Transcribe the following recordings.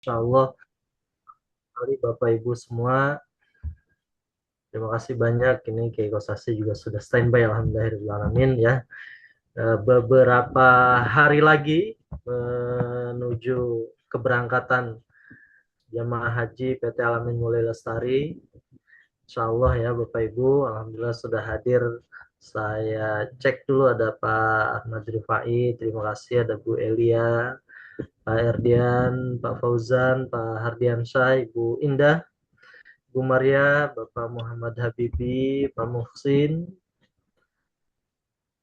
Insya Allah, mari Bapak Ibu semua, terima kasih banyak. Ini Kiai Kosasi juga sudah standby, alhamdulillahirobbilalamin ya. Beberapa hari lagi menuju keberangkatan jemaah haji PT Alamin Mulai Lestari. Insya Allah ya Bapak Ibu, alhamdulillah sudah hadir. Saya cek dulu ada Pak Ahmad Rifai, terima kasih, ada Bu Elia, Pak Erdian, Pak Fauzan, Pak Hardiansyah, Ibu Indah, Bu Maria, Bapak Muhammad Habibi, Pak Muhsin,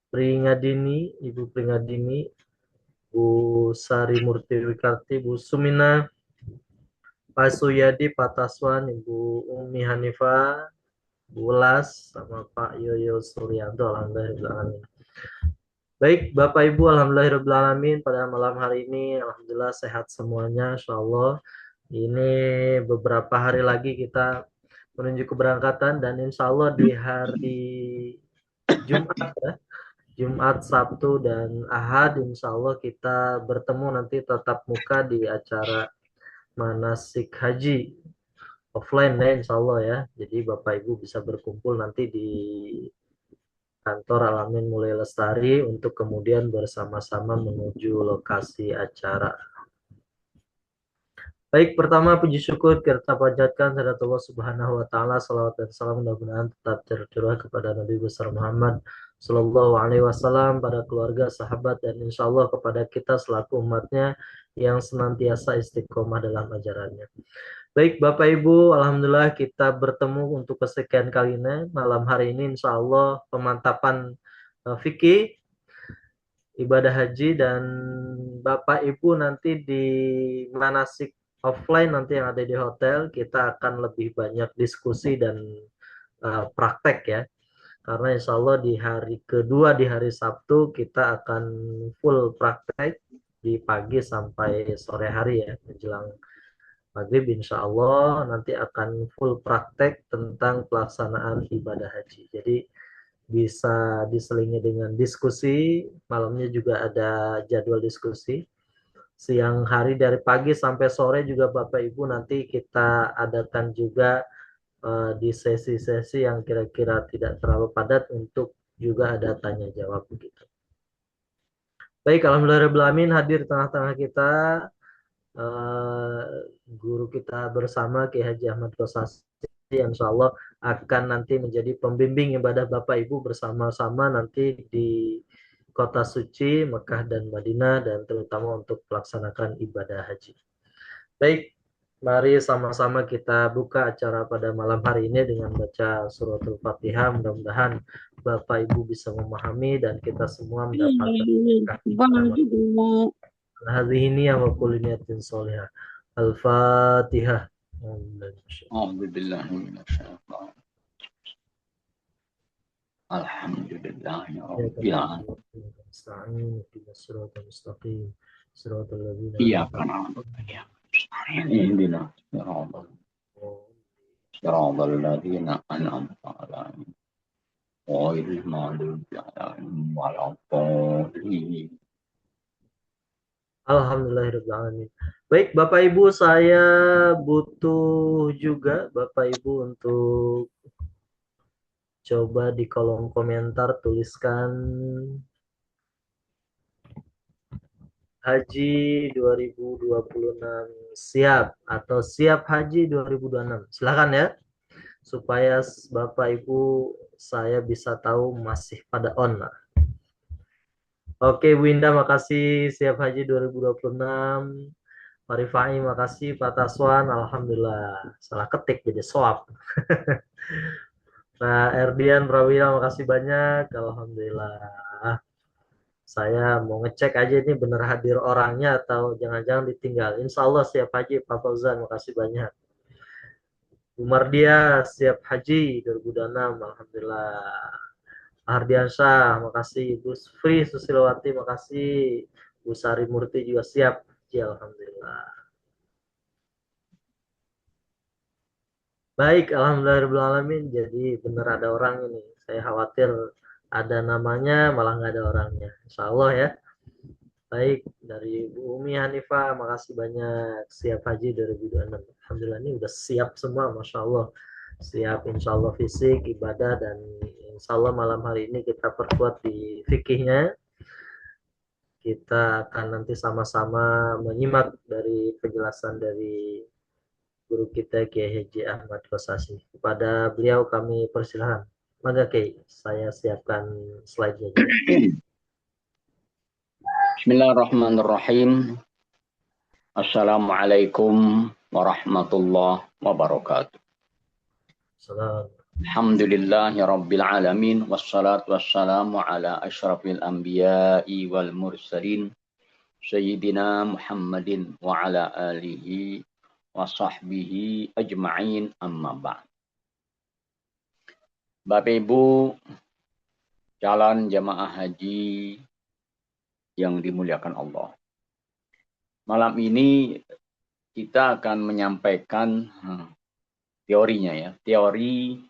Pringadini, Ibu Pringadini, Bu Sari Murti Wikarti, Bu Sumina, Pak Suyadi, Pak Taswan, Ibu Umi Hanifah, Bu Las, sama Pak Yoyo Suryanto. Alhamdulillah. Baik, Bapak Ibu, alhamdulillahirobbilalamin, pada malam hari ini, alhamdulillah sehat semuanya, insya Allah. Ini beberapa hari lagi kita menuju keberangkatan dan insya Allah di hari Jumat ya, Jumat, Sabtu, dan Ahad, insya Allah kita bertemu nanti tatap muka di acara manasik haji offline ya, insya Allah ya. Jadi Bapak Ibu bisa berkumpul nanti di kantor Alamin Mulai Lestari untuk kemudian bersama-sama menuju lokasi acara. Baik, pertama puji syukur kita panjatkan kehadirat Allah Subhanahu wa taala, salawat dan salam mudah-mudahan tetap tercurah kepada Nabi besar Muhammad sallallahu alaihi wasallam, pada keluarga, sahabat, dan insya Allah kepada kita selaku umatnya yang senantiasa istiqomah dalam ajarannya. Baik Bapak Ibu, alhamdulillah kita bertemu untuk kesekian kalinya malam hari ini, insya Allah pemantapan fikih ibadah haji, dan Bapak Ibu nanti di manasik offline nanti yang ada di hotel kita akan lebih banyak diskusi dan praktek ya, karena insya Allah di hari kedua, di hari Sabtu kita akan full praktek di pagi sampai sore hari ya, menjelang maghrib insya Allah nanti akan full praktek tentang pelaksanaan ibadah haji. Jadi bisa diselingi dengan diskusi, malamnya juga ada jadwal diskusi. Siang hari dari pagi sampai sore juga Bapak Ibu nanti kita adakan juga di sesi-sesi yang kira-kira tidak terlalu padat untuk juga ada tanya jawab begitu. Baik, alhamdulillah hadir di tengah-tengah kita eh, guru kita bersama Ki Haji Ahmad Kosasi yang insya Allah akan nanti menjadi pembimbing ibadah Bapak Ibu bersama-sama nanti di kota suci Mekah dan Madinah, dan terutama untuk melaksanakan ibadah haji. Baik, mari sama-sama kita buka acara pada malam hari ini dengan baca suratul Fatihah. Mudah-mudahan Bapak Ibu bisa memahami dan kita semua mendapatkan berkah bersama. هذه نية وكل نية صالحة. الفاتحة. أعوذ بالله من الشيطان. الحمد لله رب العالمين. نستعين اهدنا الصراط المستقيم صراط الذين إياك نعبد وإياك نستعين اهدنا صراط الذين أنعمت عليهم غير المغضوب عليهم ولا الضالين. Alhamdulillahirrahmanirrahim. Baik Bapak Ibu, saya butuh juga Bapak Ibu untuk coba di kolom komentar tuliskan Haji 2026 siap atau siap Haji 2026. Silakan ya, supaya Bapak Ibu saya bisa tahu masih pada on lah. Oke, Winda makasih, siap Haji 2026. Pak Rifai makasih, Pak Taswan alhamdulillah salah ketik jadi soap. Nah, Erdian Prawira makasih banyak, alhamdulillah. Saya mau ngecek aja ini benar hadir orangnya atau jangan-jangan ditinggal. Insya Allah siap haji Pak Fauzan, makasih banyak. Umar dia siap haji 2026, alhamdulillah. Ardiansyah, makasih. Bu Fri Susilowati, makasih. Bu Sari Murti juga siap haji, alhamdulillah. Baik, alhamdulillah. Jadi benar ada orang ini. Saya khawatir ada namanya malah nggak ada orangnya. Insya Allah ya. Baik, dari Bu Umi Hanifah, makasih banyak. Siap haji 2026. Alhamdulillah ini udah siap semua, Masya Allah. Siap insya Allah fisik, ibadah, dan insya Allah malam hari ini kita perkuat di fikihnya. Kita akan nanti sama-sama menyimak dari penjelasan dari guru kita Kiai Haji Ahmad Kosasi. Kepada beliau kami persilahkan. Maka Kiai, saya siapkan slide-nya juga. Bismillahirrahmanirrahim. Assalamualaikum warahmatullahi wabarakatuh. Salam. Alhamdulillahi rabbil alamin. Wassalatu wassalamu ala asyrafil anbiya'i wal mursalin. Sayyidina Muhammadin wa ala alihi wa sahbihi ajma'in amma ba'd. Bapak Ibu, calon jamaah haji yang dimuliakan Allah. Malam ini kita akan menyampaikan teorinya ya, teori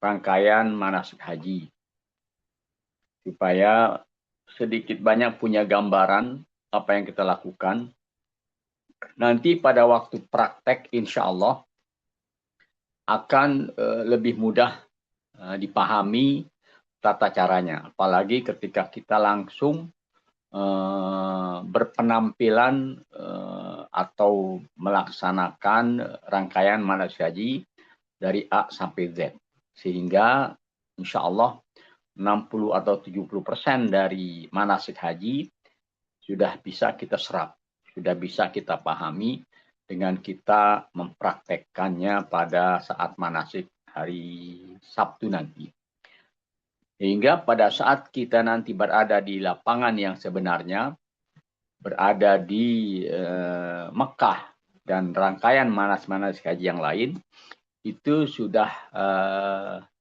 rangkaian manasik haji. Supaya sedikit banyak punya gambaran apa yang kita lakukan. Nanti pada waktu praktek insya Allah akan lebih mudah dipahami tata caranya. Apalagi ketika kita langsung berpenampilan atau melaksanakan rangkaian manasik haji dari A sampai Z. Sehingga insya Allah 60 atau 70% dari manasik haji sudah bisa kita serap, sudah bisa kita pahami dengan kita mempraktekkannya pada saat manasik hari Sabtu nanti. Sehingga pada saat kita nanti berada di lapangan yang sebenarnya, berada di Mekah dan rangkaian manasik haji yang lain, itu sudah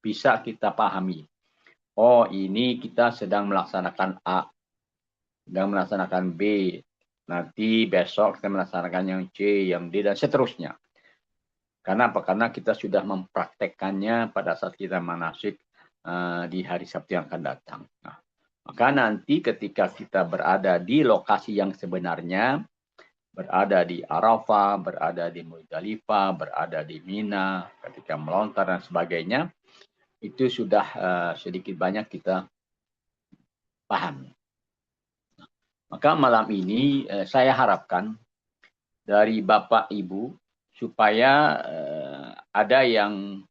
bisa kita pahami. Oh, ini kita sedang melaksanakan A, sedang melaksanakan B, nanti besok kita melaksanakan yang C, yang D, dan seterusnya. Karena apa? Karena kita sudah mempraktekkannya pada saat kita manasik di hari Sabtu yang akan datang. Nah, maka nanti ketika kita berada di lokasi yang sebenarnya, berada di Arafah, berada di Muzdalifah, berada di Mina, ketika melontar dan sebagainya, itu sudah sedikit banyak kita paham. Maka malam ini saya harapkan dari Bapak Ibu supaya ada yang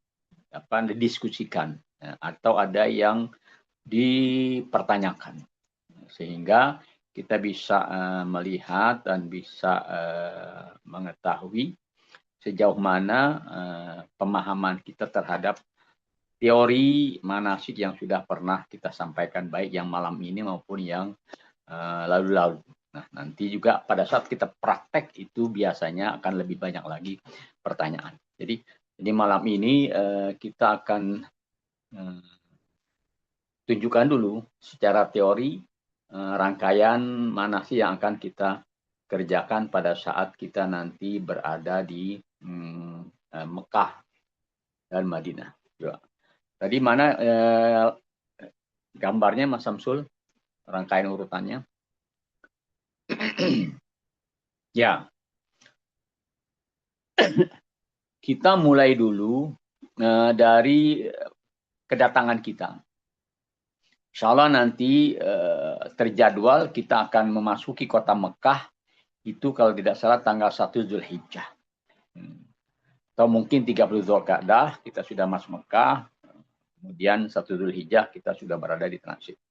didiskusikan atau ada yang dipertanyakan sehingga kita bisa melihat dan bisa mengetahui sejauh mana pemahaman kita terhadap teori manasik yang sudah pernah kita sampaikan, baik yang malam ini maupun yang lalu-lalu. Nah, nanti juga pada saat kita praktek itu biasanya akan lebih banyak lagi pertanyaan. Jadi malam ini kita akan tunjukkan dulu secara teori rangkaian manasik yang akan kita kerjakan pada saat kita nanti berada di Mekah dan Madinah. Tadi mana gambarnya Mas Samsul, rangkaian urutannya? Ya, kita mulai dulu dari kedatangan kita. Insya Allah nanti terjadwal kita akan memasuki kota Mekah itu kalau tidak salah tanggal 1 Zulhijjah. Atau mungkin 30 Zulqa'dah kita sudah masuk Mekah, kemudian 1 Zulhijjah kita sudah berada di transit.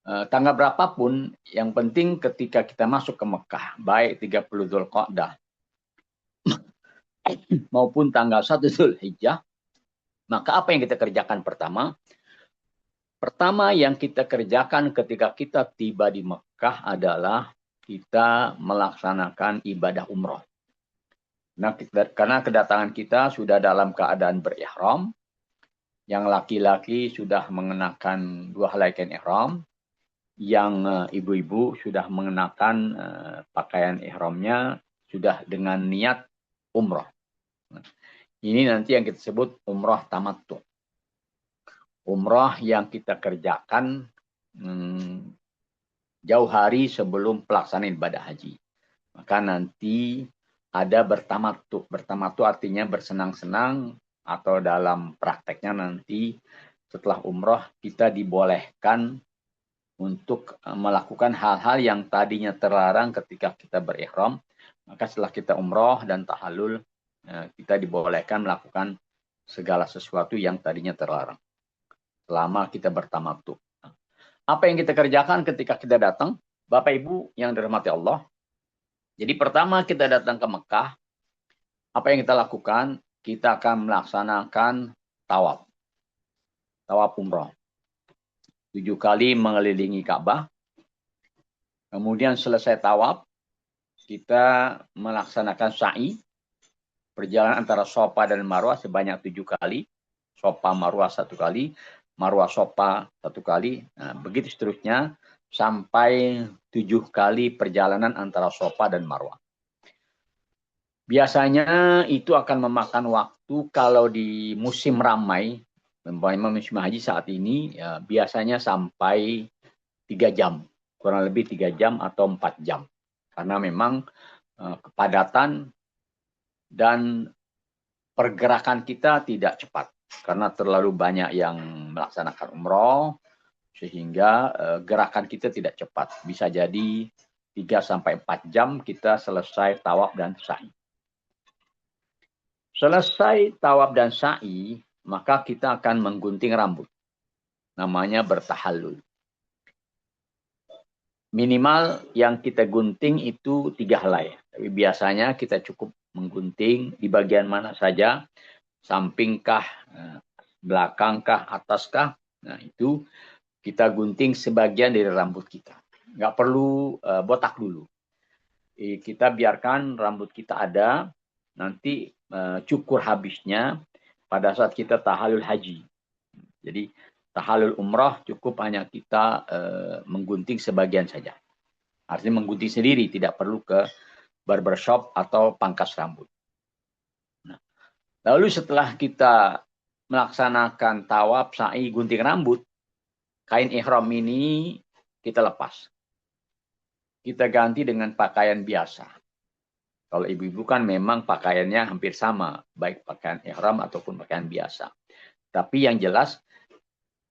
Tanggal berapapun, yang penting ketika kita masuk ke Mekah, baik 30 Zulqa'dah maupun tanggal 1 Zulhijjah, maka apa yang kita kerjakan pertama? Pertama yang kita kerjakan ketika kita tiba di Mekah adalah kita melaksanakan ibadah umroh. Nah, karena kedatangan kita sudah dalam keadaan berihram, yang laki-laki sudah mengenakan 2 helai kain ihram, yang ibu-ibu sudah mengenakan pakaian ihramnya sudah dengan niat umroh. Ini nanti yang kita sebut umroh tamattu. Umroh yang kita kerjakan jauh hari sebelum pelaksanaan ibadah haji. Maka nanti ada bertamatu. Bertamatu artinya bersenang-senang, atau dalam prakteknya nanti setelah umroh kita dibolehkan untuk melakukan hal-hal yang tadinya terlarang ketika kita berihram. Maka setelah kita umroh dan tahallul, kita dibolehkan melakukan segala sesuatu yang tadinya terlarang selama kita bertamatu. Apa yang kita kerjakan ketika kita datang, Bapak Ibu yang dirahmati Allah? Jadi pertama kita datang ke Mekah, apa yang kita lakukan? Kita akan melaksanakan tawaf. Tawaf umroh. 7 kali mengelilingi Ka'bah. Kemudian selesai tawaf, kita melaksanakan sa'i. Perjalanan antara Safa dan Marwah sebanyak 7 kali. Safa Marwah 1 kali. Marwah Safa 1 kali. Nah, begitu seterusnya sampai 7 kali perjalanan antara Safa dan Marwah. Biasanya itu akan memakan waktu kalau di musim ramai, musim haji saat ini, ya, biasanya sampai 3 jam. Kurang lebih 3 jam atau 4 jam. Karena memang kepadatan dan pergerakan kita tidak cepat. Karena terlalu banyak yang melaksanakan umroh, sehingga gerakan kita tidak cepat. Bisa jadi 3-4 jam kita selesai tawaf dan sa'i. Selesai tawaf dan sa'i, maka kita akan menggunting rambut. Namanya bertahallul. Minimal yang kita gunting itu 3 helai. Tapi biasanya kita cukup menggunting di bagian mana saja, sampingkah, belakangkah, ataskah. Nah, itu kita gunting sebagian dari rambut kita. Nggak perlu botak dulu. Kita biarkan rambut kita ada, nanti cukur habisnya pada saat kita tahallul haji. Jadi tahallul umrah cukup hanya kita menggunting sebagian saja. Artinya menggunting sendiri, tidak perlu ke barbershop atau pangkas rambut. Nah, lalu setelah kita melaksanakan tawaf, sa'i, gunting rambut, kain ihram ini kita lepas. Kita ganti dengan pakaian biasa. Kalau ibu-ibu kan memang pakaiannya hampir sama, baik pakaian ihram ataupun pakaian biasa. Tapi yang jelas,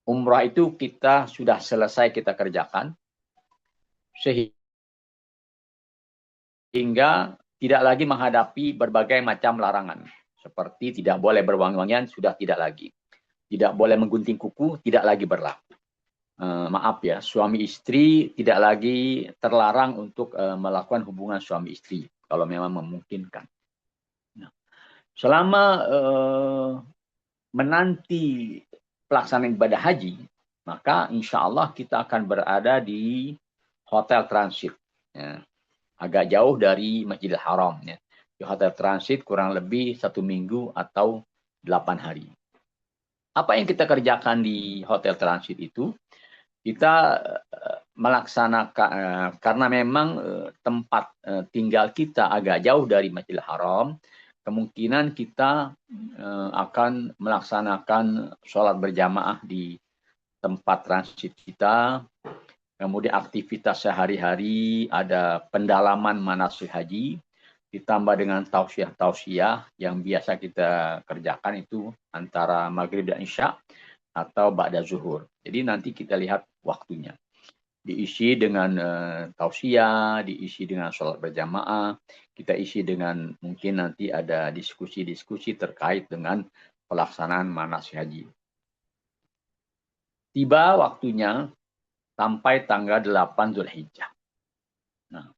umrah itu kita sudah selesai kita kerjakan, sehingga tidak lagi menghadapi berbagai macam larangan. Seperti tidak boleh berwangi-wangian, sudah tidak lagi. Tidak boleh menggunting kuku, tidak lagi berlaku. Maaf ya, suami istri tidak lagi terlarang untuk melakukan hubungan suami istri, kalau memang memungkinkan. Nah, selama menanti pelaksanaan ibadah haji, maka insya Allah kita akan berada di hotel transit. Ya, agak jauh dari Masjidil Haram. Ya. Di hotel transit kurang lebih 1 minggu atau 8 hari. Apa yang kita kerjakan di hotel transit itu? Kita melaksanakan, karena memang tempat tinggal kita agak jauh dari Masjidil Haram, kemungkinan kita akan melaksanakan sholat berjamaah di tempat transit kita. Kemudian aktivitas sehari-hari, ada pendalaman manasik haji, ditambah dengan tausiah-tausiah yang biasa kita kerjakan itu antara maghrib dan isya atau ba'da zuhur. Jadi nanti kita lihat waktunya. Diisi dengan tausiah, diisi dengan sholat berjamaah, kita isi dengan mungkin nanti ada diskusi-diskusi terkait dengan pelaksanaan manasik haji. Tiba waktunya sampai tanggal 8 Zulhijjah. Nah,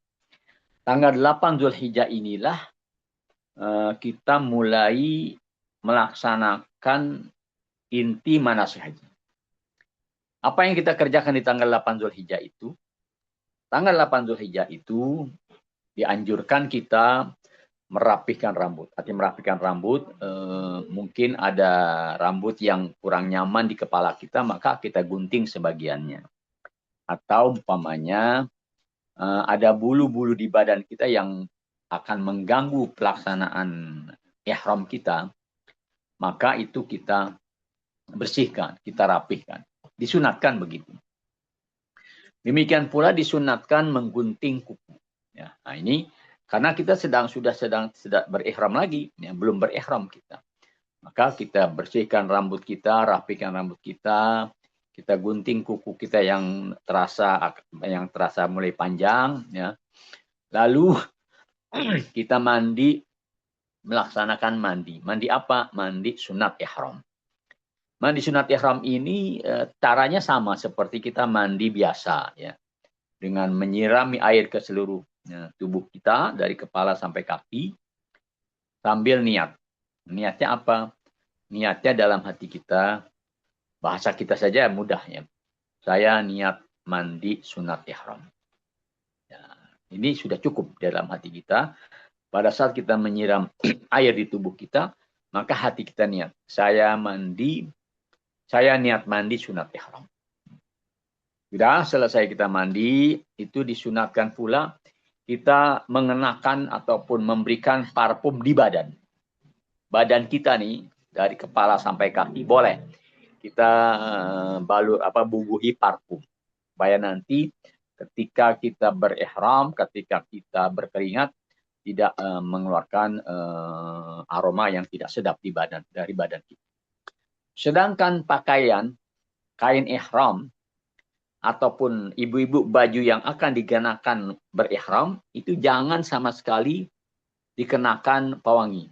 tanggal 8 Zulhijjah inilah kita mulai melaksanakan inti manasik haji. Apa yang kita kerjakan di tanggal 8 Zulhijjah itu? Tanggal 8 Zulhijjah itu dianjurkan kita merapihkan rambut. Artinya merapihkan rambut, mungkin ada rambut yang kurang nyaman di kepala kita, maka kita gunting sebagiannya. Atau umpamanya ada bulu-bulu di badan kita yang akan mengganggu pelaksanaan ihram kita, maka itu kita bersihkan, kita rapihkan. Disunatkan begitu. Demikian pula disunatkan menggunting kuku. Ya, nah ini karena kita sedang berihram lagi, ya, belum berihram kita. Maka kita bersihkan rambut kita, rapikan rambut kita gunting kuku kita yang terasa mulai panjang, ya. Lalu kita melaksanakan mandi. Mandi apa? Mandi sunat ihram. Mandi sunat ihram ini caranya sama seperti kita mandi biasa, ya. Dengan menyirami air ke seluruh tubuh kita dari kepala sampai kaki sambil niat. Niatnya apa? Niatnya dalam hati kita, bahasa kita saja mudah, ya. Saya niat mandi sunat ihram. Ya, ini sudah cukup dalam hati kita. Pada saat kita menyiram air di tubuh kita, maka hati kita niat. Saya niat mandi sunat ihram. Sudah selesai kita mandi, itu disunatkan pula kita mengenakan ataupun memberikan parfum di badan. Badan kita nih, dari kepala sampai kaki boleh kita bubuhi parfum. Supaya nanti ketika kita berihram, ketika kita berkeringat, tidak mengeluarkan aroma yang tidak sedap dari badan kita. Sedangkan pakaian, kain ihram, ataupun ibu-ibu baju yang akan dikenakan berihram, itu jangan sama sekali dikenakan pewangi.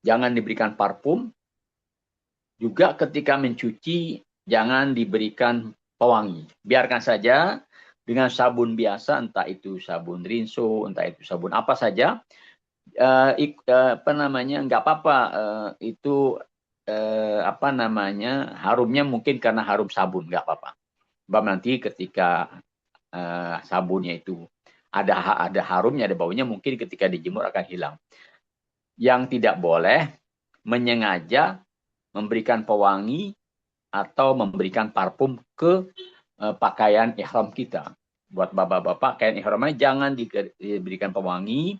Jangan diberikan parfum. Juga ketika mencuci, jangan diberikan pewangi. Biarkan saja dengan sabun biasa, entah itu sabun rinso, entah itu sabun apa saja, nggak apa-apa, itu harumnya mungkin karena harum sabun, nggak apa-apa. Sebab nanti ketika sabunnya itu ada harumnya, ada baunya, mungkin ketika dijemur akan hilang. Yang tidak boleh menyengaja memberikan pewangi atau memberikan parfum ke pakaian ihram kita. Buat bapak-bapak, kain ihramnya jangan diberikan pewangi,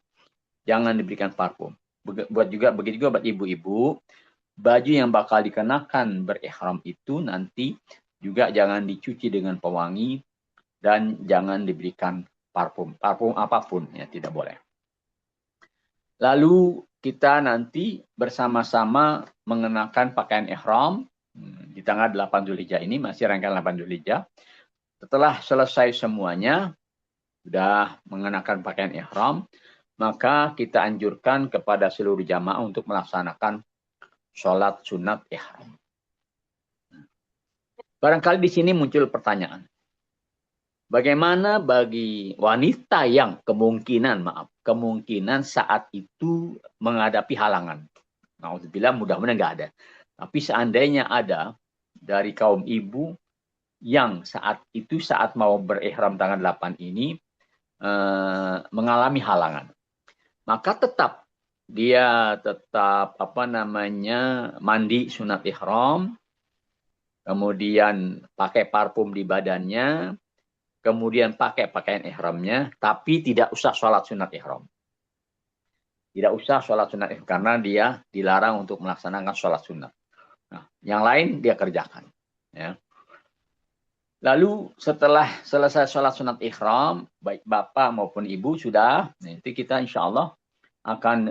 jangan diberikan parfum. Begitu juga buat ibu-ibu, baju yang bakal dikenakan berihram itu nanti juga jangan dicuci dengan pewangi dan jangan diberikan parfum apapun, ya, tidak boleh. Lalu kita nanti bersama-sama mengenakan pakaian ihram di tanggal 8 Dzulhijjah ini, masih rangkaian 8 Dzulhijjah. Setelah selesai semuanya, sudah mengenakan pakaian ihram, maka kita anjurkan kepada seluruh jamaah untuk melaksanakan sholat sunat ihram. Barangkali di sini muncul pertanyaan. Bagaimana bagi wanita yang kemungkinan saat itu menghadapi halangan? Alhamdulillah, mudah-mudahan nggak ada. Tapi seandainya ada dari kaum ibu yang saat mau berihram tanggal 8 ini mengalami halangan, maka dia tetap mandi sunat ihram, kemudian pakai parfum di badannya, kemudian pakai pakaian ihramnya, tapi tidak usah sholat sunat ihram. Tidak usah sholat sunat ihram, karena dia dilarang untuk melaksanakan sholat sunat. Nah, yang lain dia kerjakan. Ya. Lalu setelah selesai sholat sunat ihram, baik bapak maupun ibu sudah, nanti kita insya Allah akan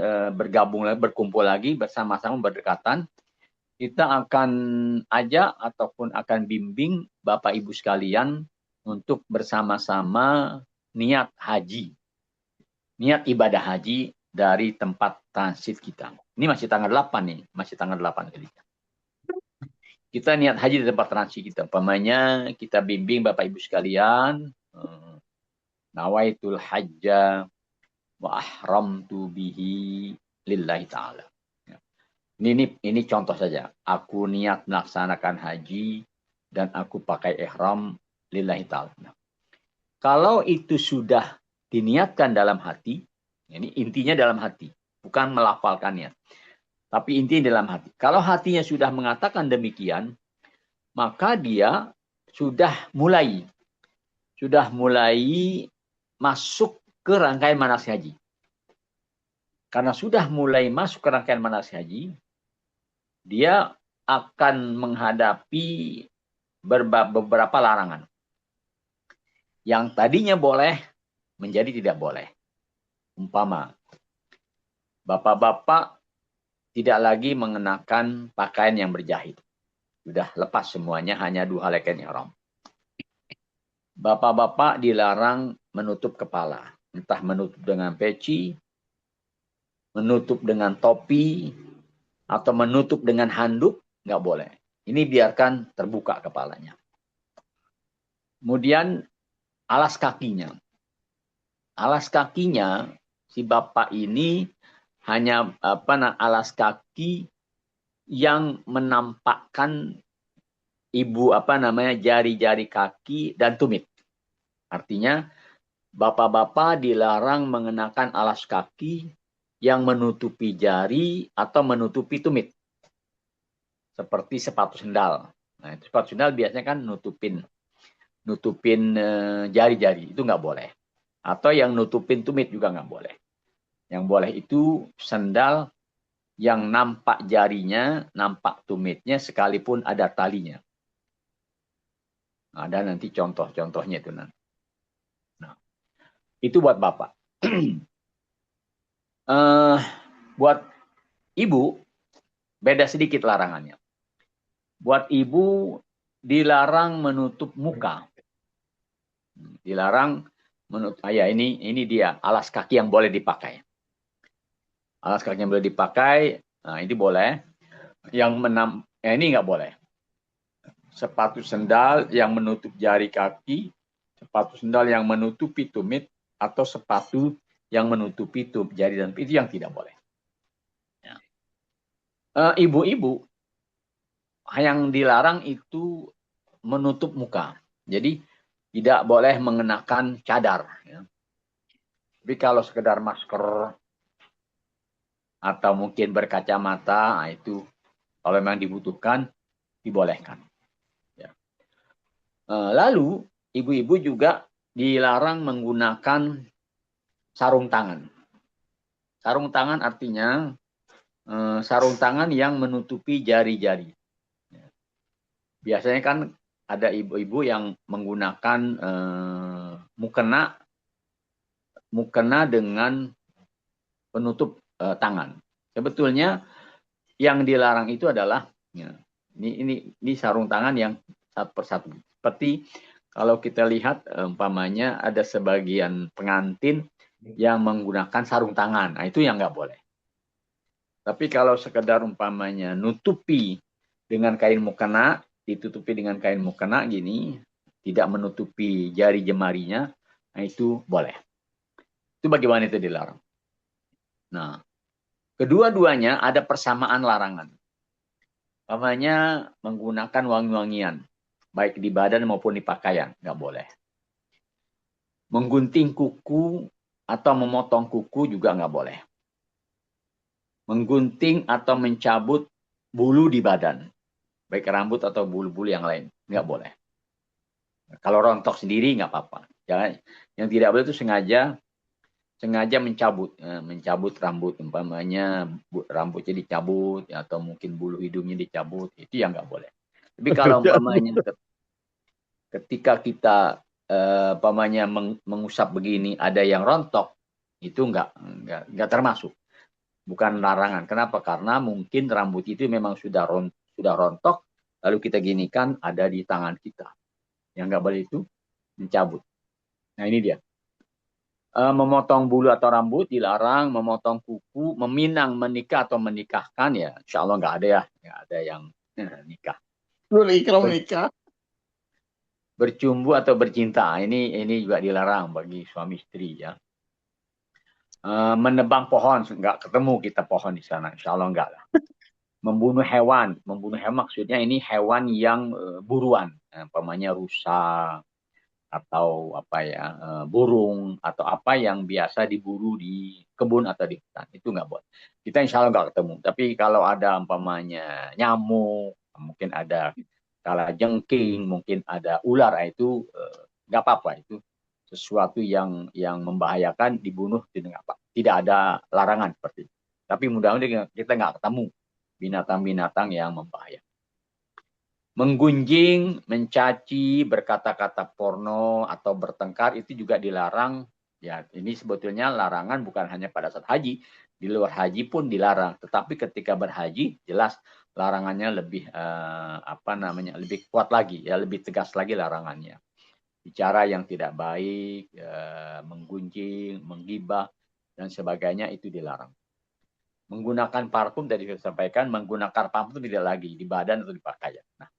berkumpul lagi bersama-sama berdekatan. Kita akan ajak ataupun akan bimbing bapak ibu sekalian untuk bersama-sama niat haji. Niat ibadah haji dari tempat transit kita. Ini masih tanggal 8 nih, masih tanggal 8 kita. Kita niat haji di tempat transit kita. Umpamanya kita bimbing bapak ibu sekalian, nawaitul hajja wa ahramtu bihi lillahi ta'ala. Ini contoh saja. Aku niat melaksanakan haji dan aku pakai ihram lillahi ta'ala. Kalau itu sudah diniatkan dalam hati, ini intinya dalam hati, bukan melafalkan niat. Tapi intinya dalam hati. Kalau hatinya sudah mengatakan demikian, maka dia sudah mulai masuk ke rangkaian manasik haji. Karena sudah mulai masuk ke rangkaian manasik haji, dia akan menghadapi beberapa larangan. Yang tadinya boleh menjadi tidak boleh. Umpama, bapak-bapak tidak lagi mengenakan pakaian yang berjahit. Sudah lepas semuanya, hanya 2 helai ihram. Bapak-bapak dilarang menutup kepala. Entah menutup dengan peci, menutup dengan topi, atau menutup dengan handuk, nggak boleh. Ini biarkan terbuka kepalanya. Kemudian alas kakinya. Alas kakinya, si bapak ini hanya alas kaki yang menampakkan jari-jari kaki dan tumit. Artinya bapak-bapak dilarang mengenakan alas kaki yang menutupi jari atau menutupi tumit. Seperti sepatu sendal. Nah, sepatu sendal biasanya kan nutupin jari-jari, itu nggak boleh. Atau yang nutupin tumit juga nggak boleh. Yang boleh itu sendal yang nampak jarinya, nampak tumitnya, sekalipun ada talinya. Ada nanti contoh-contohnya itu nanti. Nah, itu buat bapak. Buat ibu, beda sedikit larangannya. Buat ibu, dilarang menutup muka. Dilarang menutup, ini dia, alas kaki yang boleh dipakai. Alas kaki yang boleh dipakai, nah ini boleh. Ini nggak boleh. Sepatu sendal yang menutup jari kaki, sepatu sendal yang menutupi tumit, atau sepatu yang menutupi jari dan itu yang tidak boleh. Ibu-ibu yang dilarang itu menutup muka. Jadi tidak boleh mengenakan cadar. Ya. Tapi kalau sekedar masker atau mungkin berkacamata, nah itu kalau memang dibutuhkan dibolehkan. Ya. Lalu ibu-ibu juga dilarang menggunakan sarung tangan. Sarung tangan artinya sarung tangan yang menutupi jari-jari. Biasanya kan ada ibu-ibu yang menggunakan mukena dengan penutup tangan. Sebetulnya yang dilarang itu adalah ini sarung tangan yang satu persatu. Seperti kalau kita lihat umpamanya ada sebagian pengantin yang menggunakan sarung tangan. Nah, itu yang nggak boleh. Tapi kalau sekedar umpamanya nutupi dengan kain mukena, ditutupi dengan kain mukena gini, tidak menutupi jari jemarinya, nah itu boleh. Itu bagaimana itu dilarang. Nah, kedua-duanya ada persamaan larangan. Umpamanya menggunakan wangi-wangian, baik di badan maupun di pakaian, nggak boleh. Menggunting kuku atau memotong kuku juga nggak boleh. Menggunting atau mencabut bulu di badan, baik rambut atau bulu-bulu yang lain, nggak boleh. Kalau rontok sendiri nggak apa-apa. Jangan, yang tidak boleh itu sengaja mencabut rambut, umpamanya rambutnya dicabut atau mungkin bulu hidungnya dicabut, itu yang nggak boleh. Tapi kalau umpamanya ketika kita umpamanya mengusap begini ada yang rontok, itu nggak termasuk. Bukan larangan. Kenapa? Karena mungkin rambut itu memang sudah rontok, lalu kita ginikan ada di tangan kita. Yang nggak boleh itu mencabut. Nah ini dia. Memotong bulu atau rambut dilarang, memotong kuku, meminang, menikah atau menikahkan ya, insya Allah nggak ada ya, nggak ada yang nikah. Nikah. Bercumbu atau bercinta, ini juga dilarang bagi suami istri ya. Menebang pohon, nggak ketemu kita pohon di sana, insya Allah nggak lah. Membunuh hewan maksudnya ini hewan yang buruan, umpamanya rusa atau burung atau apa yang biasa diburu di kebun atau di hutan, itu nggak boleh. Kita insya Allah nggak ketemu. Tapi kalau ada umpamanya nyamuk, mungkin ada kalajengking, mungkin ada ular, itu nggak apa-apa, itu sesuatu yang membahayakan, dibunuh tidak ada larangan seperti itu. Tapi mudah-mudahan kita nggak ketemu binatang-binatang yang membahayakan. Menggunjing, mencaci, berkata-kata porno atau bertengkar itu juga dilarang. Ya, ini sebetulnya larangan bukan hanya pada saat haji, di luar haji pun dilarang. Tetapi ketika berhaji jelas larangannya lebih lebih kuat lagi, ya lebih tegas lagi larangannya. Bicara yang tidak baik, menggunjing, menggibah dan sebagainya itu dilarang. Menggunakan parfum tadi saya sampaikan, menggunakan parfum tidak lagi di badan atau di pakaian. Nah,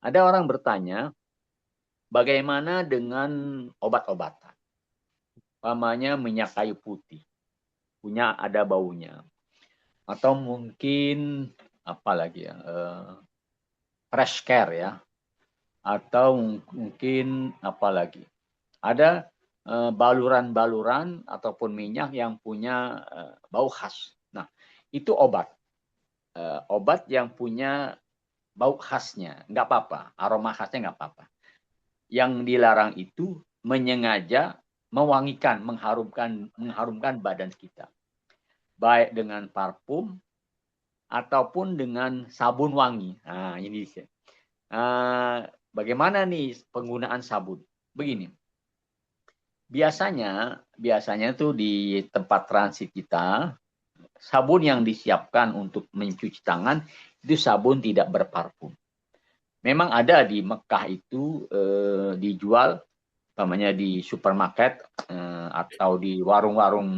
ada orang bertanya, bagaimana dengan obat-obatan? Umpamanya minyak kayu putih, punya ada baunya. Atau mungkin apa lagi ya, fresh care ya. Atau mungkin apa lagi. Ada baluran-baluran ataupun minyak yang punya bau khas. Nah, itu obat. Obat yang punya bau khasnya, nggak apa-apa. Aroma khasnya nggak apa-apa. Yang dilarang itu menyengaja mewangikan, mengharumkan badan kita. Baik dengan parfum ataupun dengan sabun wangi. Nah, ini bagaimana nih penggunaan sabun? Begini. Biasanya tuh di tempat transit kita, sabun yang disiapkan untuk mencuci tangan itu sabun tidak berparfum. Memang ada di Mekah itu dijual, namanya di supermarket atau di warung-warung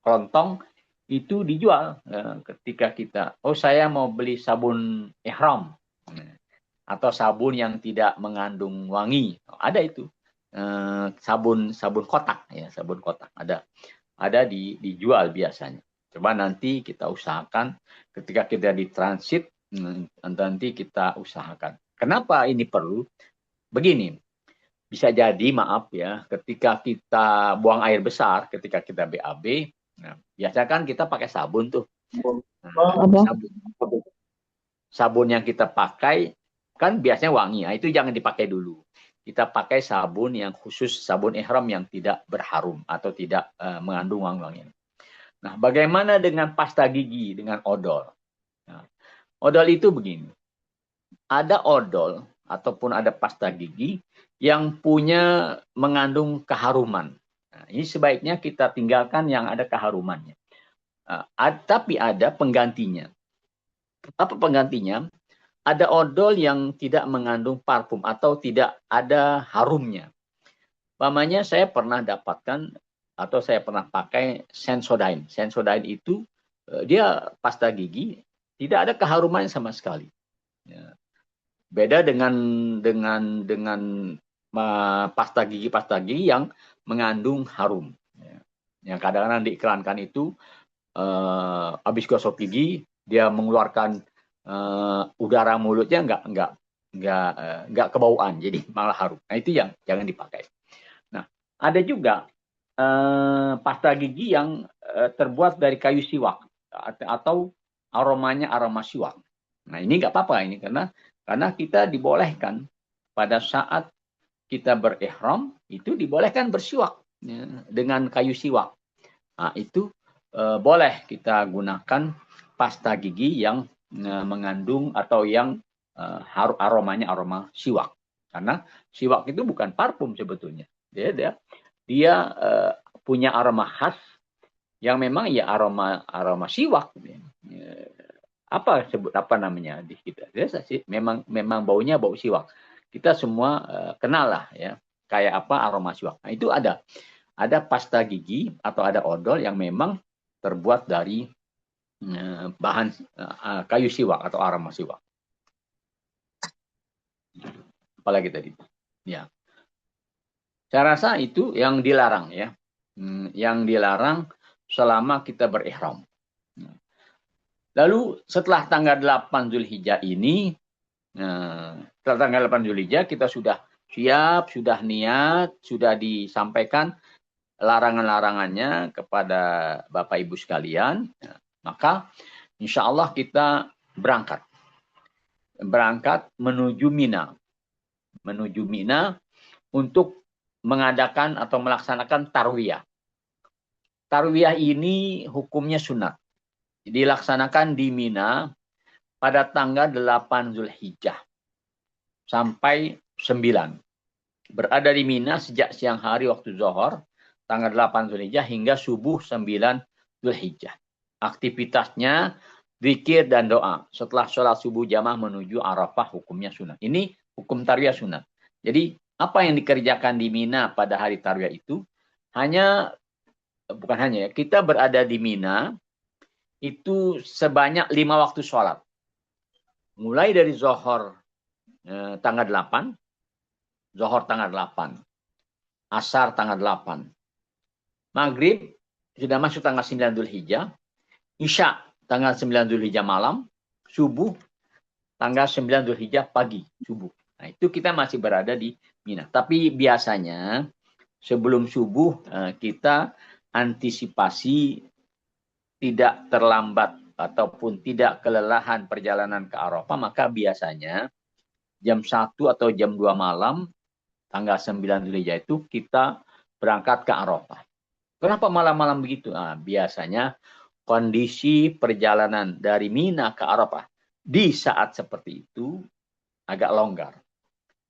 kelontong itu dijual ketika kita, saya mau beli sabun ihram atau sabun yang tidak mengandung wangi, ada itu sabun kotak ya, sabun kotak ada dijual biasanya. Coba nanti kita usahakan ketika kita di transit, nanti kita usahakan. Kenapa ini perlu? Begini, bisa jadi maaf ya, ketika kita buang air besar, ketika kita BAB, nah, biasanya kan kita pakai sabun tuh. Nah, sabun yang kita pakai kan biasanya wangi, nah, itu jangan dipakai dulu. Kita pakai sabun yang khusus, sabun ihram yang tidak berharum atau tidak mengandung wangi-wangian. Nah, bagaimana dengan pasta gigi, dengan odol? Nah, odol itu begini. Ada odol ataupun ada pasta gigi yang punya mengandung keharuman. Nah, ini sebaiknya kita tinggalkan yang ada keharumannya. Tapi ada penggantinya. Apa penggantinya? Ada odol yang tidak mengandung parfum atau tidak ada harumnya. Umpamanya saya pernah dapatkan atau saya pernah pakai Sensodyne. Sensodyne itu dia pasta gigi tidak ada keharuman sama sekali. Ya. Beda dengan pasta gigi yang mengandung harum. Ya. Yang kadang-kadang diiklankan itu habis gosok gigi dia mengeluarkan udara mulutnya nggak kebauan, jadi malah harum. Nah, itu yang jangan dipakai. Nah, ada juga pasta gigi yang terbuat dari kayu siwak atau aromanya aroma siwak. Nah, ini nggak apa-apa ini karena kita dibolehkan pada saat kita berihram itu dibolehkan bersiwak ya, dengan kayu siwak. Nah, itu boleh kita gunakan pasta gigi yang mengandung atau yang aromanya aroma siwak. Karena siwak itu bukan parfum sebetulnya. Dia punya aroma khas yang memang ya aroma siwak. Apa namanya di kita? Memang baunya bau siwak. Kita semua kenal lah ya, kayak apa aroma siwak. Nah, itu ada pasta gigi atau ada odol yang memang terbuat dari bahan kayu siwak atau aroma siwak. Apalagi tadi? Ya. Saya rasa itu yang dilarang ya. Yang dilarang selama kita berihram. Lalu setelah tanggal 8 Zulhijjah ini, setelah tanggal 8 Zulhijjah kita sudah siap, sudah niat, sudah disampaikan larangan-larangannya kepada Bapak Ibu sekalian, maka insya Allah kita berangkat menuju Mina untuk mengadakan atau melaksanakan tarwiyah. Tarwiyah ini hukumnya sunat. Dilaksanakan di Mina pada tanggal 8 Zulhijjah. sampai 9. Berada di Mina sejak siang hari waktu zuhur, tanggal 8 Zulhijjah hingga subuh 9 Zulhijjah. Aktivitasnya zikir dan doa. Setelah sholat subuh jamaah menuju Arafah, hukumnya sunat. Ini hukum tarwiyah sunat. Jadi apa yang dikerjakan di Mina pada hari tarwiyah itu bukan hanya ya, kita berada di Mina itu sebanyak 5 waktu sholat. Mulai dari zuhur tanggal 8, zuhur tanggal 8, asar tanggal 8, maghrib sudah masuk tanggal 9 Dzulhijjah, isya tanggal 9 Dzulhijjah malam, subuh tanggal 9 Dzulhijjah pagi, subuh. Nah, itu kita masih berada di Mina. Tapi biasanya sebelum subuh kita antisipasi tidak terlambat ataupun tidak kelelahan perjalanan ke Arafah, maka biasanya jam 1 atau jam 2 malam tanggal 9 Dzulhijjah itu kita berangkat ke Arafah. Kenapa malam-malam begitu? Nah, biasanya kondisi perjalanan dari Mina ke Arafah di saat seperti itu agak longgar,